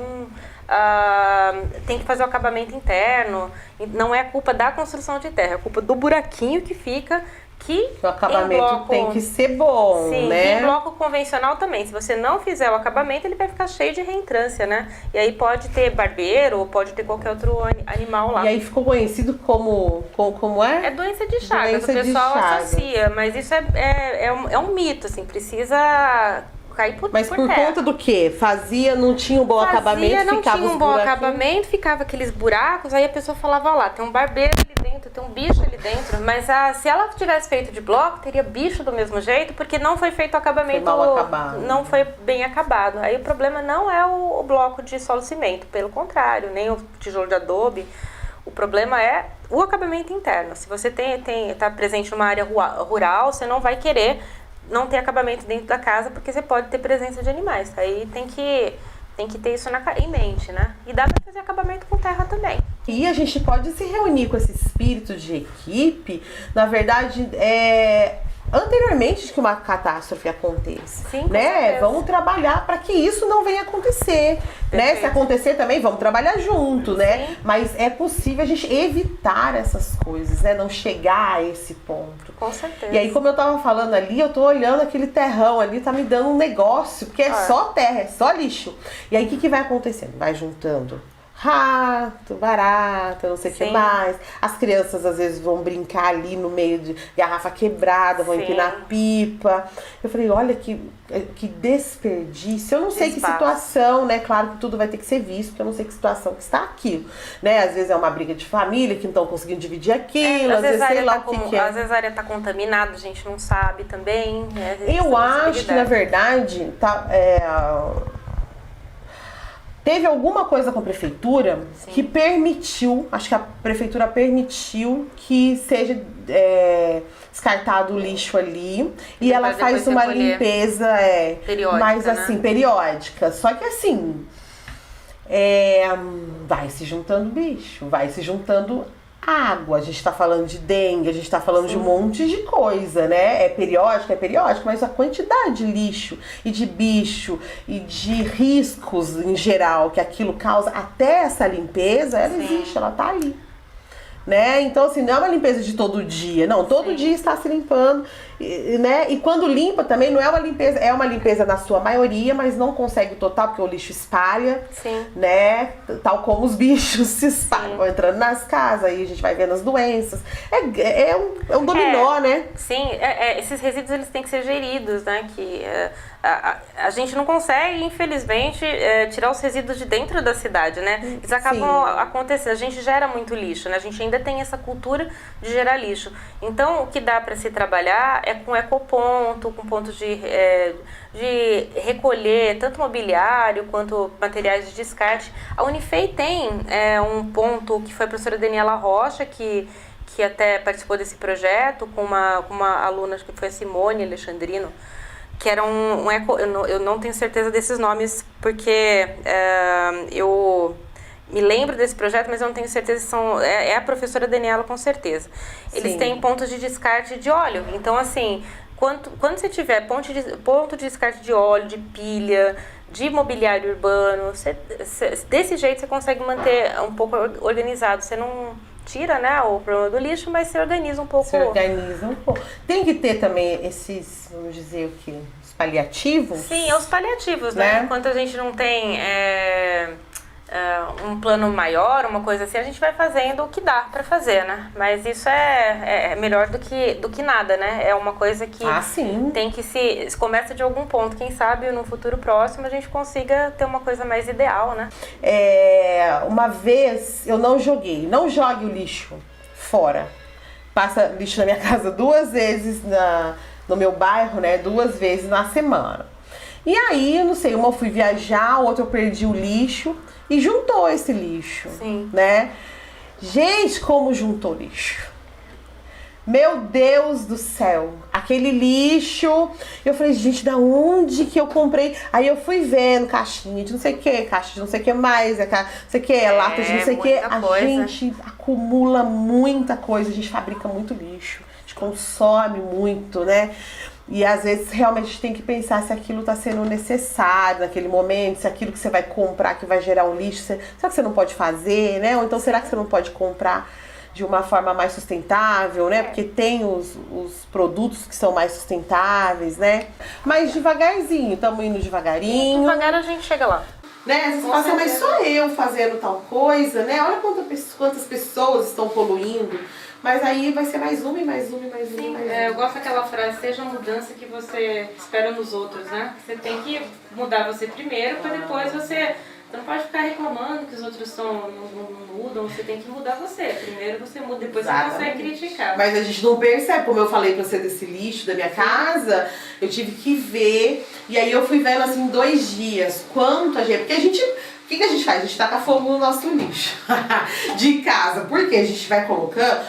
tem que fazer o acabamento interno. Não é culpa da construção de terra, é culpa do buraquinho que fica, que o acabamento tem que ser bom, sim, né? Em bloco convencional também. Se você não fizer o acabamento, ele vai ficar cheio de reentrância, né? E aí pode ter barbeiro ou pode ter qualquer outro animal lá. E aí ficou conhecido como é? É doença de Chagas, o pessoal associa, mas isso é um mito, assim, precisa cair por Mas por terra. conta do quê? Não tinha um bom acabamento, não ficava tinha um bom acabamento, ficava aqueles buracos, aí a pessoa falava, lá, tem um barbeiro ali dentro, tem um bicho ali dentro, mas se ela tivesse feito de bloco, teria bicho do mesmo jeito, porque não foi feito o acabamento, foi mal acabado. Não foi bem acabado. Aí o problema não é o bloco de solo cimento, pelo contrário, nem o tijolo de adobe. O problema é o acabamento interno. Se você está presente numa área rural, você não vai querer não ter acabamento dentro da casa, porque você pode ter presença de animais. Aí tem que ter isso em mente, né? E dá para fazer acabamento com terra também. E a gente pode se reunir com esse espírito de equipe, na verdade, anteriormente de que uma catástrofe aconteça. Sim, né? Vamos trabalhar para que isso não venha acontecer. Né? Se acontecer também, vamos trabalhar junto, né? Sim. Mas é possível a gente evitar essas coisas, né? Não chegar a esse ponto. Com certeza. E aí, como eu tava falando ali, eu tô olhando aquele terrão ali, tá me dando um negócio, porque é só terra, é só lixo. E aí, o que vai acontecendo? Vai juntando rato, barata, não sei o que mais. As crianças às vezes vão brincar ali no meio de garrafa quebrada, vão empinar pipa. Eu falei, olha que desperdício. Eu não sei que situação, né? Claro que tudo vai ter que ser visto, porque eu não sei que situação que está aquilo. Né? Às vezes é uma briga de família que não estão conseguindo dividir aquilo, às vezes sei lá o que é. Às vezes a área está contaminada, a gente não sabe também. Né? Eu acho que, na verdade, teve alguma coisa com a prefeitura que permitiu, acho que a prefeitura permitiu que seja descartado o lixo ali e ela faz uma limpeza periódica, mais assim, periódica. Só que assim, vai se juntando bicho, vai se juntando água, a gente tá falando de dengue, a gente tá falando de um monte de coisa, né? É periódico, mas a quantidade de lixo e de bicho e de riscos em geral que aquilo causa, até essa limpeza, ela existe, ela tá ali. Né? Então, assim, não é uma limpeza de todo dia, não, todo dia está se limpando, né? E quando limpa também não é uma limpeza, é uma limpeza na sua maioria, mas não consegue o total, porque o lixo espalha, né? Tal como os bichos se espalham, vão entrando nas casas, aí a gente vai vendo as doenças, é um dominó, né? Sim, esses resíduos eles têm que ser geridos, né? Que a gente não consegue, infelizmente, tirar os resíduos de dentro da cidade, né? Eles acabam acontecendo, a gente gera muito lixo, né? A gente ainda tem essa cultura de gerar lixo. Então, o que dá para se trabalhar é com ecoponto, com pontos de recolher tanto mobiliário quanto materiais de descarte. A Unifei tem um ponto que foi a professora Daniela Rocha, que até participou desse projeto, com uma aluna, acho que foi a Simone Alexandrino, que era um eco... Eu não tenho certeza desses nomes, porque eu me lembro desse projeto, mas eu não tenho certeza se são... É a professora Daniela, com certeza. Eles Sim. têm pontos de descarte de óleo. Então, assim, quando você tiver ponto de descarte de óleo, de pilha, de mobiliário urbano, desse jeito você consegue manter um pouco organizado. Você não tira, né, o problema do lixo, mas você organiza um pouco. Se organiza um pouco. Tem que ter também esses, vamos dizer o quê? Os paliativos? Sim, é os paliativos, né? Enquanto a gente não tem um plano maior, uma coisa assim, a gente vai fazendo o que dá pra fazer, né? Mas isso é melhor do que nada, né? É uma coisa que tem que se começa de algum ponto. Quem sabe no futuro próximo a gente consiga ter uma coisa mais ideal, né? Uma vez eu não joguei. Não jogue o lixo fora. Passa lixo na minha casa 2 vezes no meu bairro, né? 2 vezes na semana. E aí, não sei, uma eu fui viajar, outra eu perdi o lixo e juntou esse lixo, né? Gente, como juntou lixo. Meu Deus do céu, aquele lixo. Eu falei, gente, da onde que eu comprei? Aí eu fui vendo caixinha de não sei o que, caixa de não sei o que mais, não sei o que, lata de não sei o que. A gente acumula muita coisa, a gente fabrica muito lixo, a gente consome muito, né? E às vezes realmente a gente tem que pensar se aquilo está sendo necessário naquele momento, se aquilo que você vai comprar que vai gerar um lixo, será que você não pode fazer, né? Ou então será que você não pode comprar de uma forma mais sustentável, né? Porque tem os produtos que são mais sustentáveis, né? Mas devagarzinho, estamos indo devagarinho. Devagar a gente chega lá. Né? Às vezes passa, mas só eu fazendo tal coisa, né? Olha quantas pessoas estão poluindo. Mas aí vai ser mais uma e mais uma e mais uma. Sim, eu gosto daquela frase, seja a mudança que você espera nos outros, né? Você tem que mudar você primeiro, para depois você não pode ficar reclamando que os outros não mudam, você tem que mudar você. Primeiro você muda, depois você consegue criticar. Mas a gente não percebe, como eu falei pra você desse lixo da minha casa, eu tive que ver, e aí eu fui vendo assim em 2 dias, quanto a gente... Porque a gente... O que a gente faz? A gente taca fogo no nosso lixo de casa. Porque a gente vai colocando...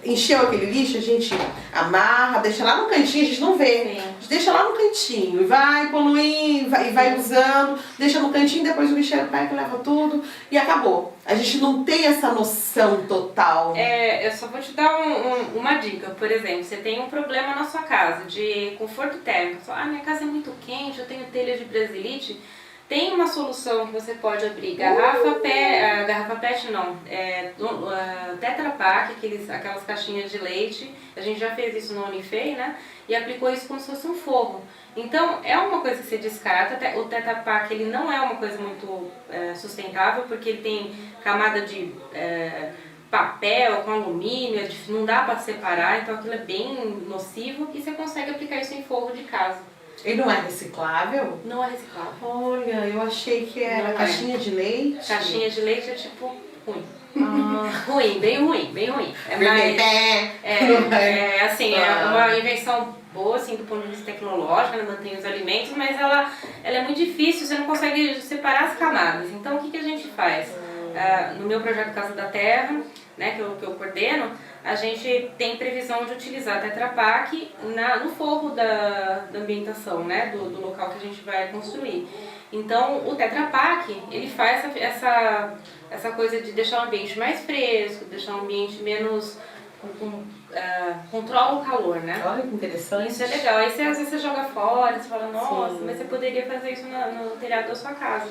encheu aquele lixo, a gente amarra, deixa lá no cantinho, a gente não vê. Sim. A gente deixa lá no cantinho e vai poluindo, vai usando, deixa no cantinho, depois o lixeiro pega, leva tudo e acabou. A gente não tem essa noção total. Eu só vou te dar uma dica. Por exemplo, você tem um problema na sua casa de conforto térmico. Minha casa é muito quente, eu tenho telha de brasilite. Tem uma solução que você pode abrir, garrafa PET não, Tetra Pak, aquelas caixinhas de leite, a gente já fez isso no Unifei, né, e aplicou isso como se fosse um forro. Então, é uma coisa que você descarta, o Tetra Pak ele não é uma coisa muito sustentável, porque ele tem camada de papel com alumínio, não dá para separar, então aquilo é bem nocivo e você consegue aplicar isso em forro de casa. Ele não é reciclável? Não é reciclável. Olha, eu achei que era caixinha de leite. Caixinha de leite é tipo ruim. Ruim, bem ruim, bem ruim. É uma invenção boa, assim, do ponto de vista tecnológico, ela mantém os alimentos, mas ela é muito difícil, você não consegue separar as camadas. Então, o que a gente faz? No meu projeto Casa da Terra, né, que eu coordeno, a gente tem previsão de utilizar Tetra Pak no forro da ambientação, né, do local que a gente vai construir. Então, o Tetra Pak, ele faz essa coisa de deixar o ambiente mais fresco, deixar o ambiente menos... controla o calor, né? Olha que interessante. Isso é legal. Aí às vezes você joga fora, você fala, nossa, mas você poderia fazer isso no telhado da sua casa,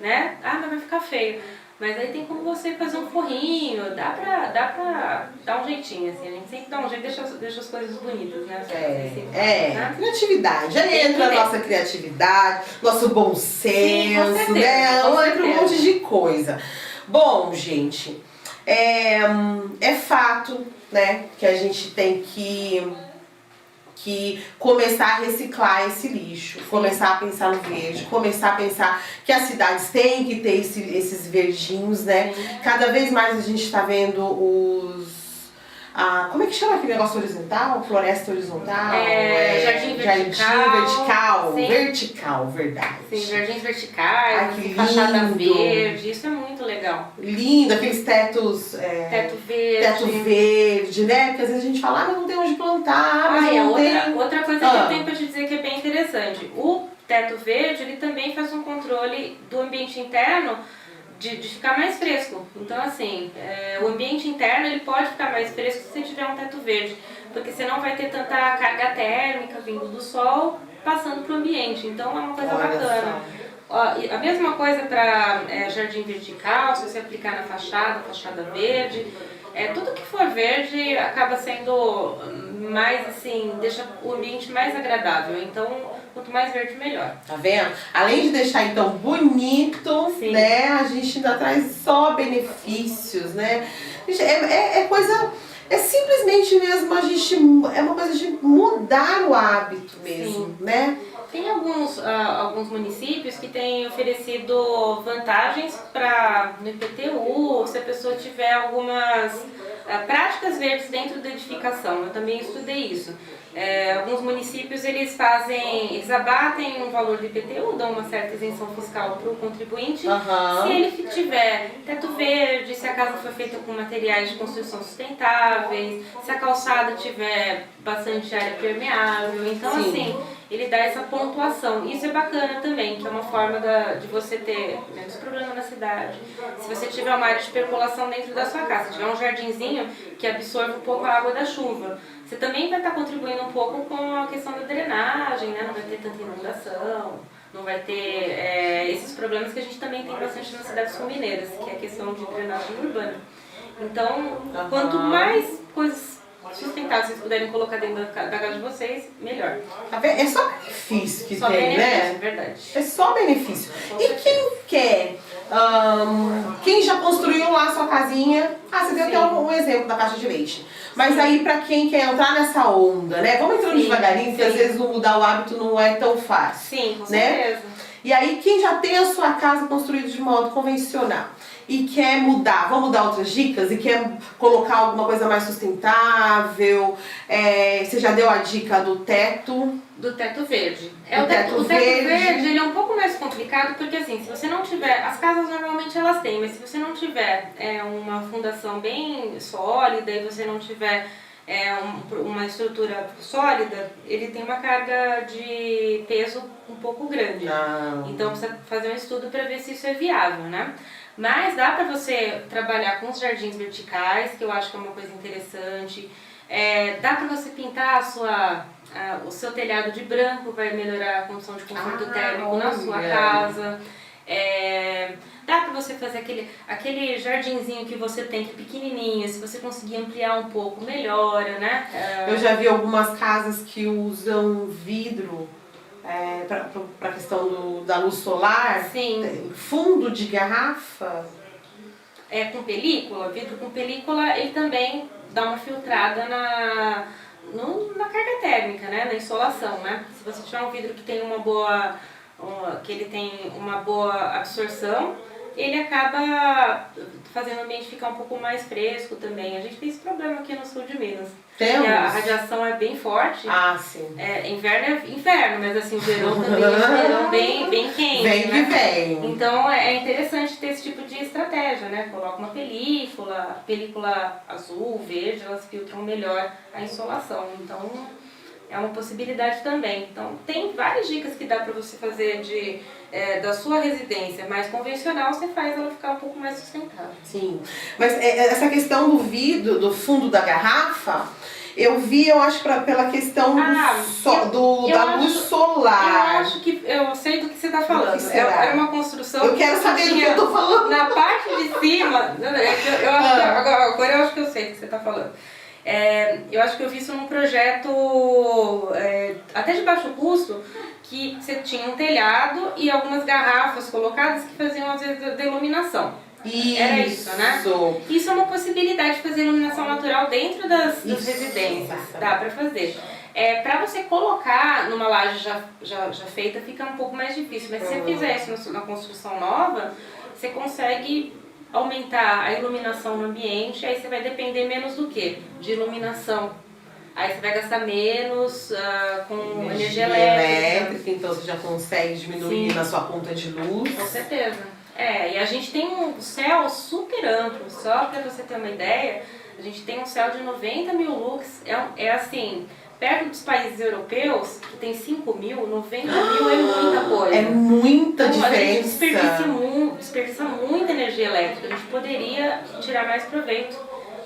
né? Mas vai ficar feio. Mas aí tem como você fazer um forrinho, dá pra dar um jeitinho, assim. A gente sempre dá um jeito, deixa as coisas bonitas, né? Né? Criatividade. Aí entra a nossa criatividade, nosso bom senso, né? Entra um monte de coisa. Bom, gente, é fato, né, que a gente tem que começar a reciclar esse lixo, começar a pensar no verde, começar a pensar que as cidades têm que ter esses verdinhos, né? Cada vez mais a gente está vendo como é que chama aquele negócio horizontal? Floresta horizontal? Jardim vertical. Vertical, verdade. Sim, jardins verticais, fachada verde, isso é muito legal. legal. Lindo, aqueles tetos... Teto verde, né? Porque às vezes a gente fala, mas não tem onde plantar, mas não tem... Outra coisa que eu tenho pra te dizer que é bem interessante. O teto verde, ele também faz um controle do ambiente interno de ficar mais fresco. Então, assim, o ambiente interno, ele pode ficar mais fresco se você tiver um teto verde. Porque você não vai ter tanta carga térmica vindo do sol, passando pro ambiente. Então, é uma coisa bacana. A mesma coisa para jardim vertical, se você aplicar na fachada verde, tudo que for verde acaba sendo mais assim, deixa o ambiente mais agradável. Então, quanto mais verde, melhor. Tá vendo? Além de deixar então bonito, Sim. né, a gente ainda traz só benefícios, né? É coisa... É simplesmente mesmo a gente... É uma coisa de mudar o hábito mesmo, né? Tem alguns municípios que têm oferecido vantagens no IPTU, se a pessoa tiver algumas práticas verdes dentro da edificação. Eu também estudei isso. Alguns municípios eles abatem um valor do IPTU, dão uma certa isenção fiscal para o contribuinte. Se ele tiver teto verde, se a casa for feita com materiais de construção sustentáveis, se a calçada tiver bastante área permeável. Então, assim, ele dá essa pontuação. Isso é bacana também, que é uma forma de você ter menos problema na cidade. Se você tiver uma área de percolação dentro da sua casa, se tiver um jardinzinho que absorve um pouco a água da chuva, você também vai estar contribuindo um pouco com a questão da drenagem, né? Não vai ter tanta inundação, não vai ter esses problemas que a gente também tem bastante nas cidades fluminenses, que é a questão de drenagem urbana. Então, quanto mais coisas sustentáveis vocês puderem colocar dentro da casa de vocês, melhor. É só benefício que só tem, benefício, né? Verdade. É só benefício. E quem quer, quem já construiu lá a sua casinha, você deu até um exemplo da caixa de leite. Mas aí pra quem quer entrar nessa onda, né? Vamos entrando devagarinho, porque às vezes mudar o hábito não é tão fácil. Sim, com né? certeza. E aí quem já tem a sua casa construída de modo convencional e quer mudar, vamos dar outras dicas, e quer colocar alguma coisa mais sustentável, você já deu a dica do teto? Do teto verde. O teto verde ele é um pouco mais complicado porque assim, se você não tiver, as casas normalmente elas têm, mas se você não tiver uma fundação bem sólida e você não tiver uma estrutura sólida, ele tem uma carga de peso um pouco grande. Então precisa fazer um estudo para ver se isso é viável, né? Mas dá para você trabalhar com os jardins verticais, que eu acho que é uma coisa interessante. Dá para você pintar o seu telhado de branco, vai melhorar a condição de conforto térmico na sua casa. Dá para você fazer aquele jardinzinho que você tem, que é pequenininho, se você conseguir ampliar um pouco, melhora, né? Eu já vi algumas casas que usam vidro para a questão da luz solar. Sim. Fundo de garrafa. Com película, vidro com película, ele também dá uma filtrada na carga térmica, né? Na insolação, né? Se você tiver um vidro que tem uma boa absorção, ele acaba fazendo o ambiente ficar um pouco mais fresco também. A gente tem esse problema aqui no sul de Minas. Temos. A radiação é bem forte. Sim. Inverno é inverno, mas assim, o verão também é um verão bem quente. Vem. Então é interessante ter esse tipo de estratégia, né? Coloca uma película azul, verde, elas filtram melhor a insolação. Então é uma possibilidade também. Então tem várias dicas que dá para você fazer da sua residência mais convencional, você faz ela ficar um pouco mais sustentável. Sim, mas essa questão do vidro, do fundo da garrafa, eu acho pela questão da luz solar. Eu acho que eu sei do que você está falando. Era uma construção. Eu quero saber do que eu estou falando. Na parte de cima, agora eu acho que eu sei do que você está falando. Eu acho que eu vi isso num projeto até de baixo custo, que você tinha um telhado e algumas garrafas colocadas que faziam às vezes da iluminação. Era isso, né? Isso é uma possibilidade de fazer iluminação natural dentro das residências. Dá pra fazer. Pra você colocar numa laje já feita fica um pouco mais difícil, mas se você fizer isso na construção nova, você consegue aumentar a iluminação no ambiente, aí você vai depender menos do quê? De iluminação. Aí você vai gastar menos com energia elétrica. Então você já consegue diminuir na sua conta de luz. Com certeza. E a gente tem um céu super amplo, só para você ter uma ideia, a gente tem um céu de 90 mil lux, assim, perto dos países europeus, que tem 5 mil, 90 mil é muita coisa. É muita então, diferença. A gente desperdiça muita energia elétrica, a gente poderia tirar mais proveito.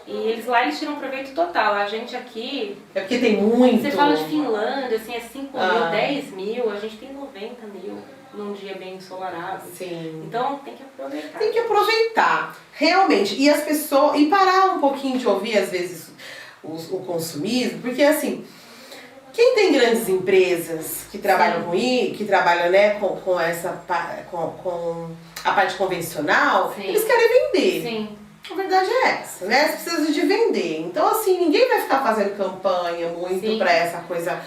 E eles tiram proveito total. A gente aqui... É porque tem muito. Você fala de Finlândia, assim, é 5 mil, 10 mil, a gente tem 90 mil num dia bem ensolarado. Sim. Então tem que aproveitar. Tem que aproveitar, realmente. E as pessoas... E parar um pouquinho de ouvir, às vezes, o consumismo, porque assim... Quem tem grandes empresas que trabalham que trabalham, né, com a parte convencional, Sim. eles querem vender. Sim. A verdade é essa, né? Você precisa de vender. Então, assim, ninguém vai ficar fazendo campanha muito pra essa coisa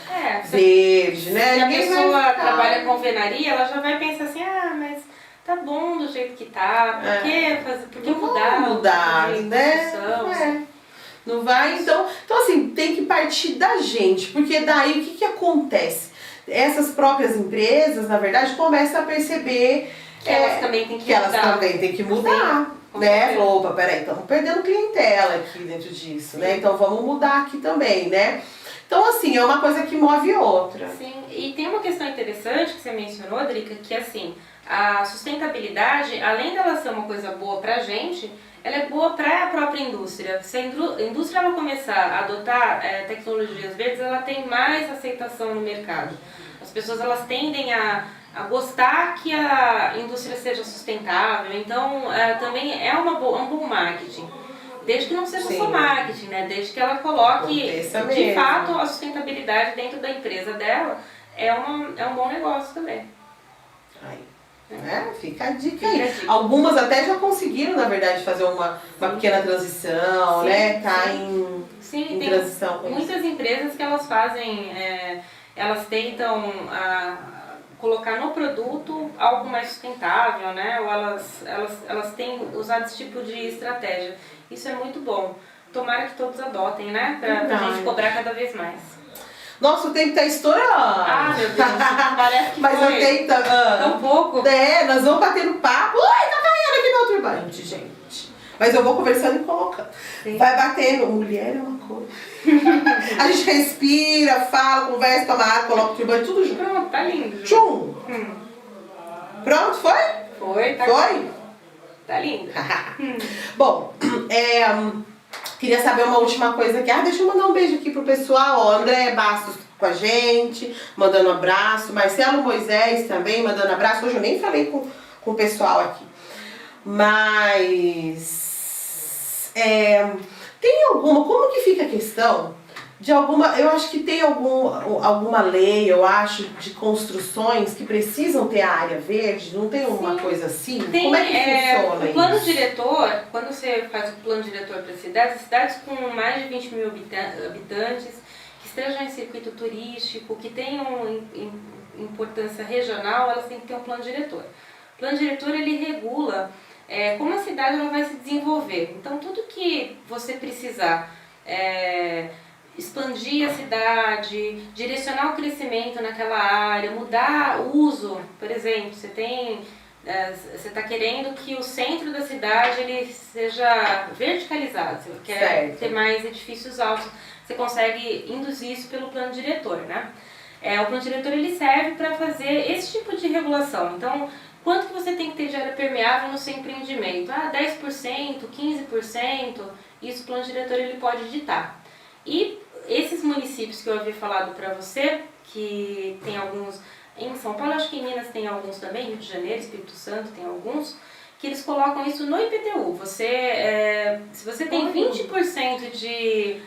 verde, né? Se a ninguém pessoa trabalha com alvenaria, ela já vai pensar assim, mas tá bom do jeito que tá, por que mudar, né? Não vai, então assim, tem que partir da gente, porque daí o que acontece? Essas próprias empresas, na verdade, começam a perceber que elas também têm que mudar. Sim, né? Opa, peraí, estamos perdendo clientela aqui dentro disso, né? Então vamos mudar aqui também, né? Então, assim, é uma coisa que move outra. Sim, e tem uma questão interessante que você mencionou, Drica, que assim, a sustentabilidade, além dela ser uma coisa boa pra gente, ela é boa para a própria indústria. Se a indústria ela começar a adotar tecnologias verdes, ela tem mais aceitação no mercado. As pessoas elas tendem a gostar que a indústria seja sustentável, então também é um bom marketing. Desde que não seja só marketing, né? Desde que ela coloque de fato a sustentabilidade dentro da empresa dela, é um bom negócio também. Fica a dica aí. Algumas até já conseguiram, na verdade, fazer uma pequena transição, né? Tá em transição com muitas isso. empresas que elas fazem, elas tentam colocar no produto algo mais sustentável, né? Ou elas têm usado esse tipo de estratégia. Isso é muito bom. Tomara que todos adotem, né? Pra gente cobrar cada vez mais. Nossa, o tempo tá estourando. Meu Deus, parece que mas foi o tempo tá... tão pouco. Nós vamos batendo papo. Ui, tá caindo aqui meu turbante, gente. Mas eu vou conversando e colocando. Sim. Vai batendo. Mulher é uma coisa. A gente respira, fala, conversa, toma água, coloca o turbante, tudo junto. Pronto, tá lindo. Tchum. Pronto, foi? Foi, tá foi? Lindo. Tá lindo. Bom, queria saber uma última coisa aqui. Deixa eu mandar um beijo aqui pro pessoal. André Bastos com a gente, mandando abraço. Marcelo Moisés também, mandando abraço. Hoje eu nem falei com o pessoal aqui. Mas... tem alguma... Como que fica a questão de alguma... Eu acho que tem alguma lei, eu acho, de construções que precisam ter a área verde. Não tem uma coisa assim? Como é que funciona o plano diretor, quando você faz o plano diretor para cidades com mais de 20 mil habitantes, que estejam em circuito turístico, que tenham importância regional, elas têm que ter um plano diretor. O plano diretor, ele regula como a cidade ela vai se desenvolver. Então, tudo que você precisar expandir a cidade, direcionar o crescimento naquela área, mudar o uso, por exemplo, você está querendo que o centro da cidade ele seja verticalizado, você quer ter mais edifícios altos, você consegue induzir isso pelo plano diretor, né? O plano diretor ele serve para fazer esse tipo de regulação. Então, quanto que você tem que ter de área permeável no seu empreendimento? 10%, 15%, isso o plano diretor ele pode ditar. E esses municípios que eu havia falado para você, que tem alguns, em São Paulo, acho que em Minas tem alguns também, Rio de Janeiro, Espírito Santo tem alguns, que eles colocam isso no IPTU. Se você tem 20% de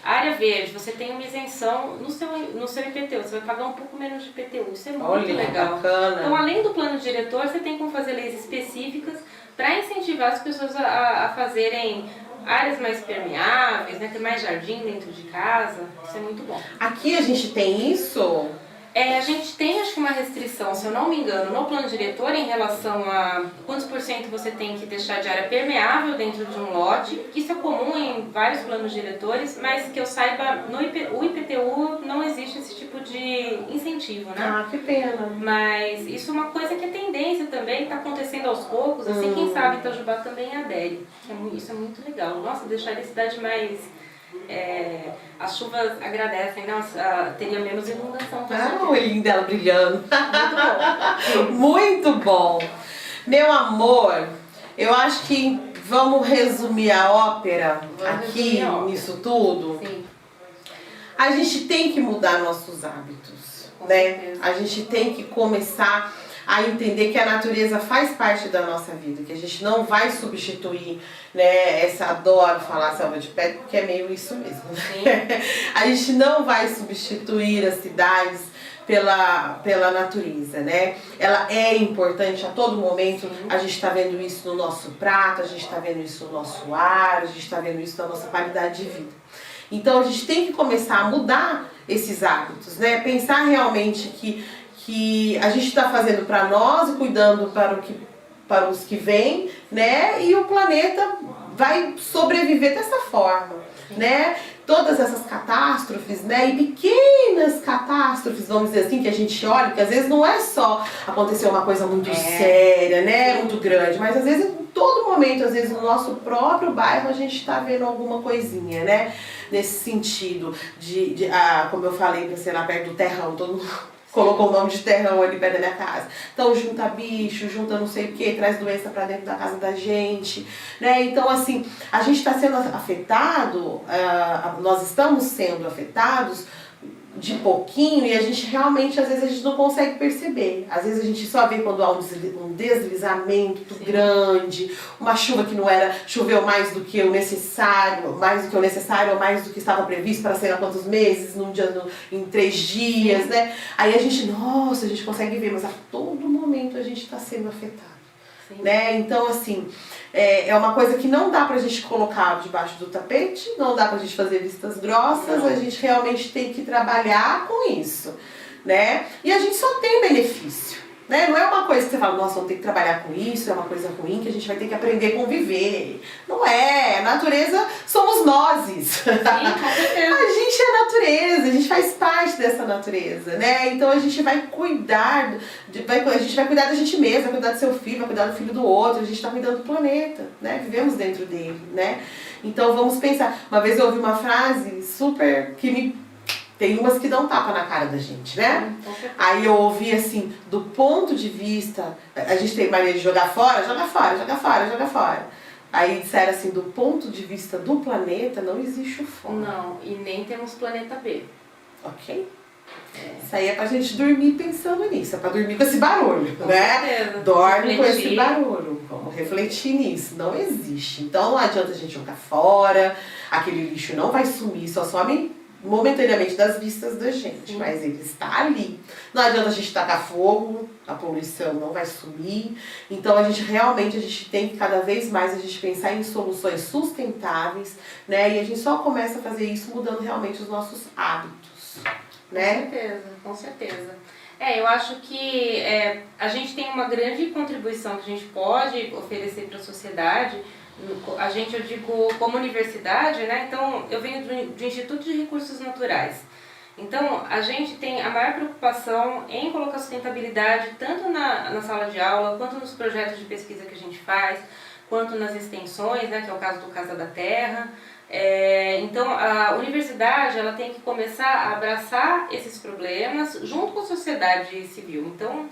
área verde, você tem uma isenção no seu IPTU, você vai pagar um pouco menos de IPTU, isso é muito legal. Bacana. Então, além do plano diretor, você tem como fazer leis específicas para incentivar as pessoas a fazerem áreas mais permeáveis, né, ter mais jardim dentro de casa, isso é muito bom. Aqui a gente tem isso? A gente tem, acho que uma restrição, se eu não me engano, no plano diretor em relação a quantos por cento você tem que deixar de área permeável dentro de um lote. Isso é comum em vários planos diretores, mas que eu saiba, o IPTU não existe esse tipo de incentivo, né? Ah, que pena. Mas isso é uma coisa que é tendência também, está acontecendo aos poucos, assim, quem sabe Itajubá também adere. Isso é muito legal. Nossa, deixaria a cidade mais... as chuvas agradecem, né? Teria menos inundação. O olhinho dela brilhando. Muito bom. Muito bom. Meu amor, eu acho que vamos resumir a ópera aqui, nisso tudo. Sim. A gente tem que mudar nossos hábitos, né? A gente tem que começar a entender que a natureza faz parte da nossa vida, que a gente não vai substituir, né, adoro falar selva de pedra, porque é meio isso mesmo, né? A gente não vai substituir as cidades pela natureza, né? Ela é importante a todo momento, a gente está vendo isso no nosso prato, a gente está vendo isso no nosso ar, a gente está vendo isso na nossa qualidade de vida. Então a gente tem que começar a mudar esses hábitos, né? Pensar realmente que a gente está fazendo para nós e cuidando para os que vêm, né? E o planeta vai sobreviver dessa forma, né? Todas essas catástrofes, né? E pequenas catástrofes, vamos dizer assim, que a gente olha, que às vezes não é só acontecer uma coisa muito séria, né? Muito grande, mas às vezes em todo momento, às vezes no nosso próprio bairro a gente está vendo alguma coisinha, né? Nesse sentido como eu falei, sei lá, perto do terrão, todo mundo colocou o nome de terrão ali perto da minha casa. Então junta bicho, junta não sei o que, traz doença pra dentro da casa da gente, né? Então assim, a gente está sendo afetado, nós estamos sendo afetados de pouquinho e a gente realmente, às vezes, a gente não consegue perceber. Às vezes a gente só vê quando há um deslizamento grande, uma chuva que choveu mais do que o necessário, ou mais do que estava previsto para sei lá quantos meses, em 3 dias, né? Aí a gente consegue ver, mas a todo momento a gente está sendo afetado. Né? Então, assim, é uma coisa que não dá pra gente colocar debaixo do tapete, não dá pra gente fazer vistas grossas, a gente realmente tem que trabalhar com isso, né? E a gente só tem benefício, né? Não é uma coisa que você fala, nossa, vamos ter que trabalhar com isso, é uma coisa ruim que a gente vai ter que aprender a conviver. Não é, a natureza somos nós. Sim, a gente é a natureza, a gente faz parte dessa natureza, né? Então a gente vai cuidar, a gente vai cuidar da gente mesmo, vai cuidar do seu filho, vai cuidar do filho do outro, a gente está cuidando do planeta, né? Vivemos dentro dele, né? Então vamos pensar. Uma vez eu ouvi uma frase super tem umas que dão tapa na cara da gente, né? Aí eu ouvi assim, do ponto de vista, a gente tem mania de jogar fora, joga fora, joga fora, joga fora. Aí disseram assim, do ponto de vista do planeta, não existe o fora. Não, e nem temos planeta B. Ok? Isso aí é pra gente dormir pensando nisso, é pra dormir com esse barulho, com né? Certeza. Dorme com esse barulho, vamos refletir nisso, não existe. Então não adianta a gente jogar fora, aquele lixo não vai sumir, só some momentaneamente das vistas da gente, mas ele está ali. Não adianta a gente tacar fogo, a poluição não vai sumir. Então a gente tem que cada vez mais a gente pensar em soluções sustentáveis, né? E a gente só começa a fazer isso mudando realmente os nossos hábitos, né? Com certeza, com certeza. Eu acho que a gente tem uma grande contribuição que a gente pode oferecer para a sociedade. Eu digo como universidade, né? Então eu venho do Instituto de Recursos Naturais. Então a gente tem a maior preocupação em colocar sustentabilidade tanto na sala de aula, quanto nos projetos de pesquisa que a gente faz, quanto nas extensões, né? Que é o caso do Casa da Terra. Então a universidade ela tem que começar a abraçar esses problemas junto com a sociedade civil. Então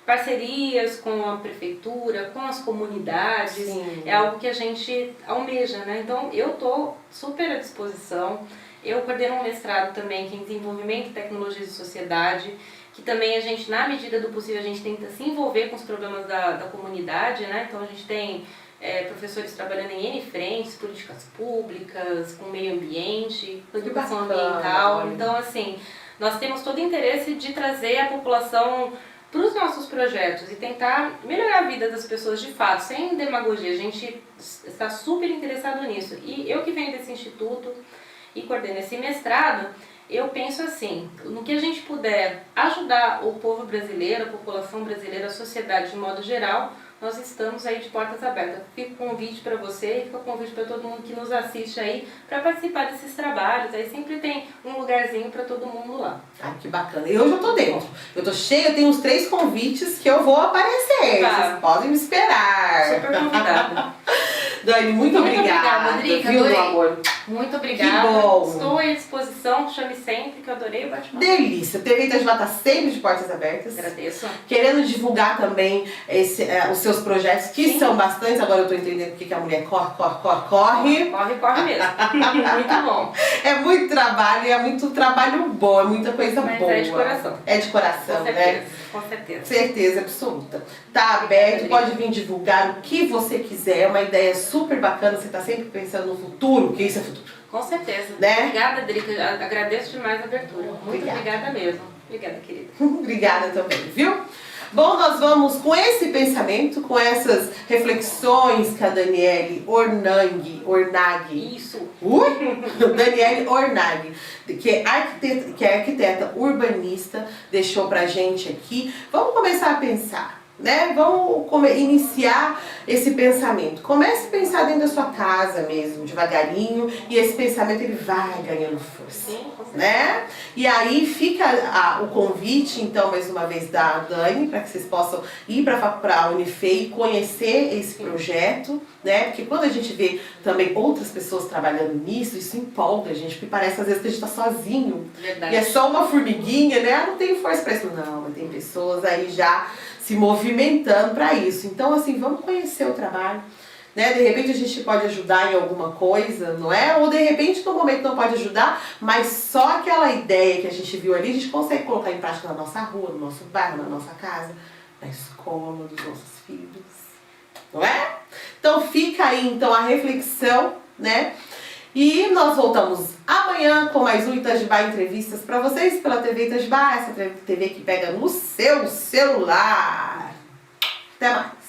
parcerias com a prefeitura, com as comunidades, Sim. É algo que a gente almeja, né? Então eu estou super à disposição. Eu coordeno um mestrado também que é em desenvolvimento e tecnologias de sociedade, que também a gente, na medida do possível, a gente tenta se envolver com os problemas da comunidade, né? Então a gente tem professores trabalhando em N frentes, políticas públicas, com meio ambiente, com educação ambiental. Então assim, nós temos todo o interesse de trazer a população para os nossos projetos e tentar melhorar a vida das pessoas de fato, sem demagogia. A gente está super interessado nisso. E eu que venho desse instituto e coordeno esse mestrado, Eu penso assim, no que a gente puder ajudar o povo brasileiro, a população brasileira, a sociedade de modo geral, nós estamos aí de portas abertas. Fica o convite para você e fica o convite para todo mundo que nos assiste aí para participar desses trabalhos. Aí sempre tem um lugarzinho para todo mundo lá. Ai, que bacana. Eu já tô dentro. Eu tô cheia, eu tenho uns 3 convites que eu vou aparecer. Tá. Vocês podem me esperar. Super convidada. Dani, muito obrigada. Rodrigo. Viu, meu amor? Muito obrigada. Que bom. Estou à disposição, chame sempre, que eu adorei o bate-papo. Delícia. TV Itajubá tá sempre de portas abertas. Agradeço. Querendo divulgar também os seus projetos, que são bastantes. Agora eu tô entendendo porque que a mulher corre. Corre mesmo. Muito bom. É muito trabalho e é muito trabalho bom, é muita coisa Mas boa. é de coração. É de coração, Com né? certeza, com certeza. Certeza absoluta. Tá aberto, pode vir divulgar o que você quiser. É uma ideia super bacana, você tá sempre pensando no futuro, que isso é futuro. Com certeza. Né? Obrigada, Drica. Agradeço demais a abertura. Muito obrigada mesmo. Obrigada, querida. Obrigada também, viu? Bom, nós vamos com esse pensamento, com essas reflexões que a Daniele Ornag, Isso. Daniele Ornag, que é arquiteta urbanista, deixou pra gente aqui. Vamos começar a pensar, né? Vamos iniciar esse pensamento. Comece a pensar dentro da sua casa mesmo, devagarinho, e esse pensamento ele vai ganhando força. Sim, com certeza. Né? E aí fica o convite, então, mais uma vez, da Dani, para que vocês possam ir para a Unifei e conhecer esse projeto, né? Porque quando a gente vê também outras pessoas trabalhando nisso, isso empolga a gente, porque parece às vezes que a gente está sozinho. Verdade. E é só uma formiguinha, né? Não tem força para isso. Não, mas tem pessoas aí já se movimentando para isso. Então, assim, vamos conhecer o trabalho. Né? De repente a gente pode ajudar em alguma coisa, não é? Ou de repente no momento não pode ajudar, mas só aquela ideia que a gente viu ali, a gente consegue colocar em prática na nossa rua, no nosso bairro, na nossa casa, na escola dos nossos filhos, não é? Então fica aí então a reflexão, né? E nós voltamos amanhã com mais um Itajubá Entrevistas para vocês pela TV Itajubá, essa TV que pega no seu celular. Até mais!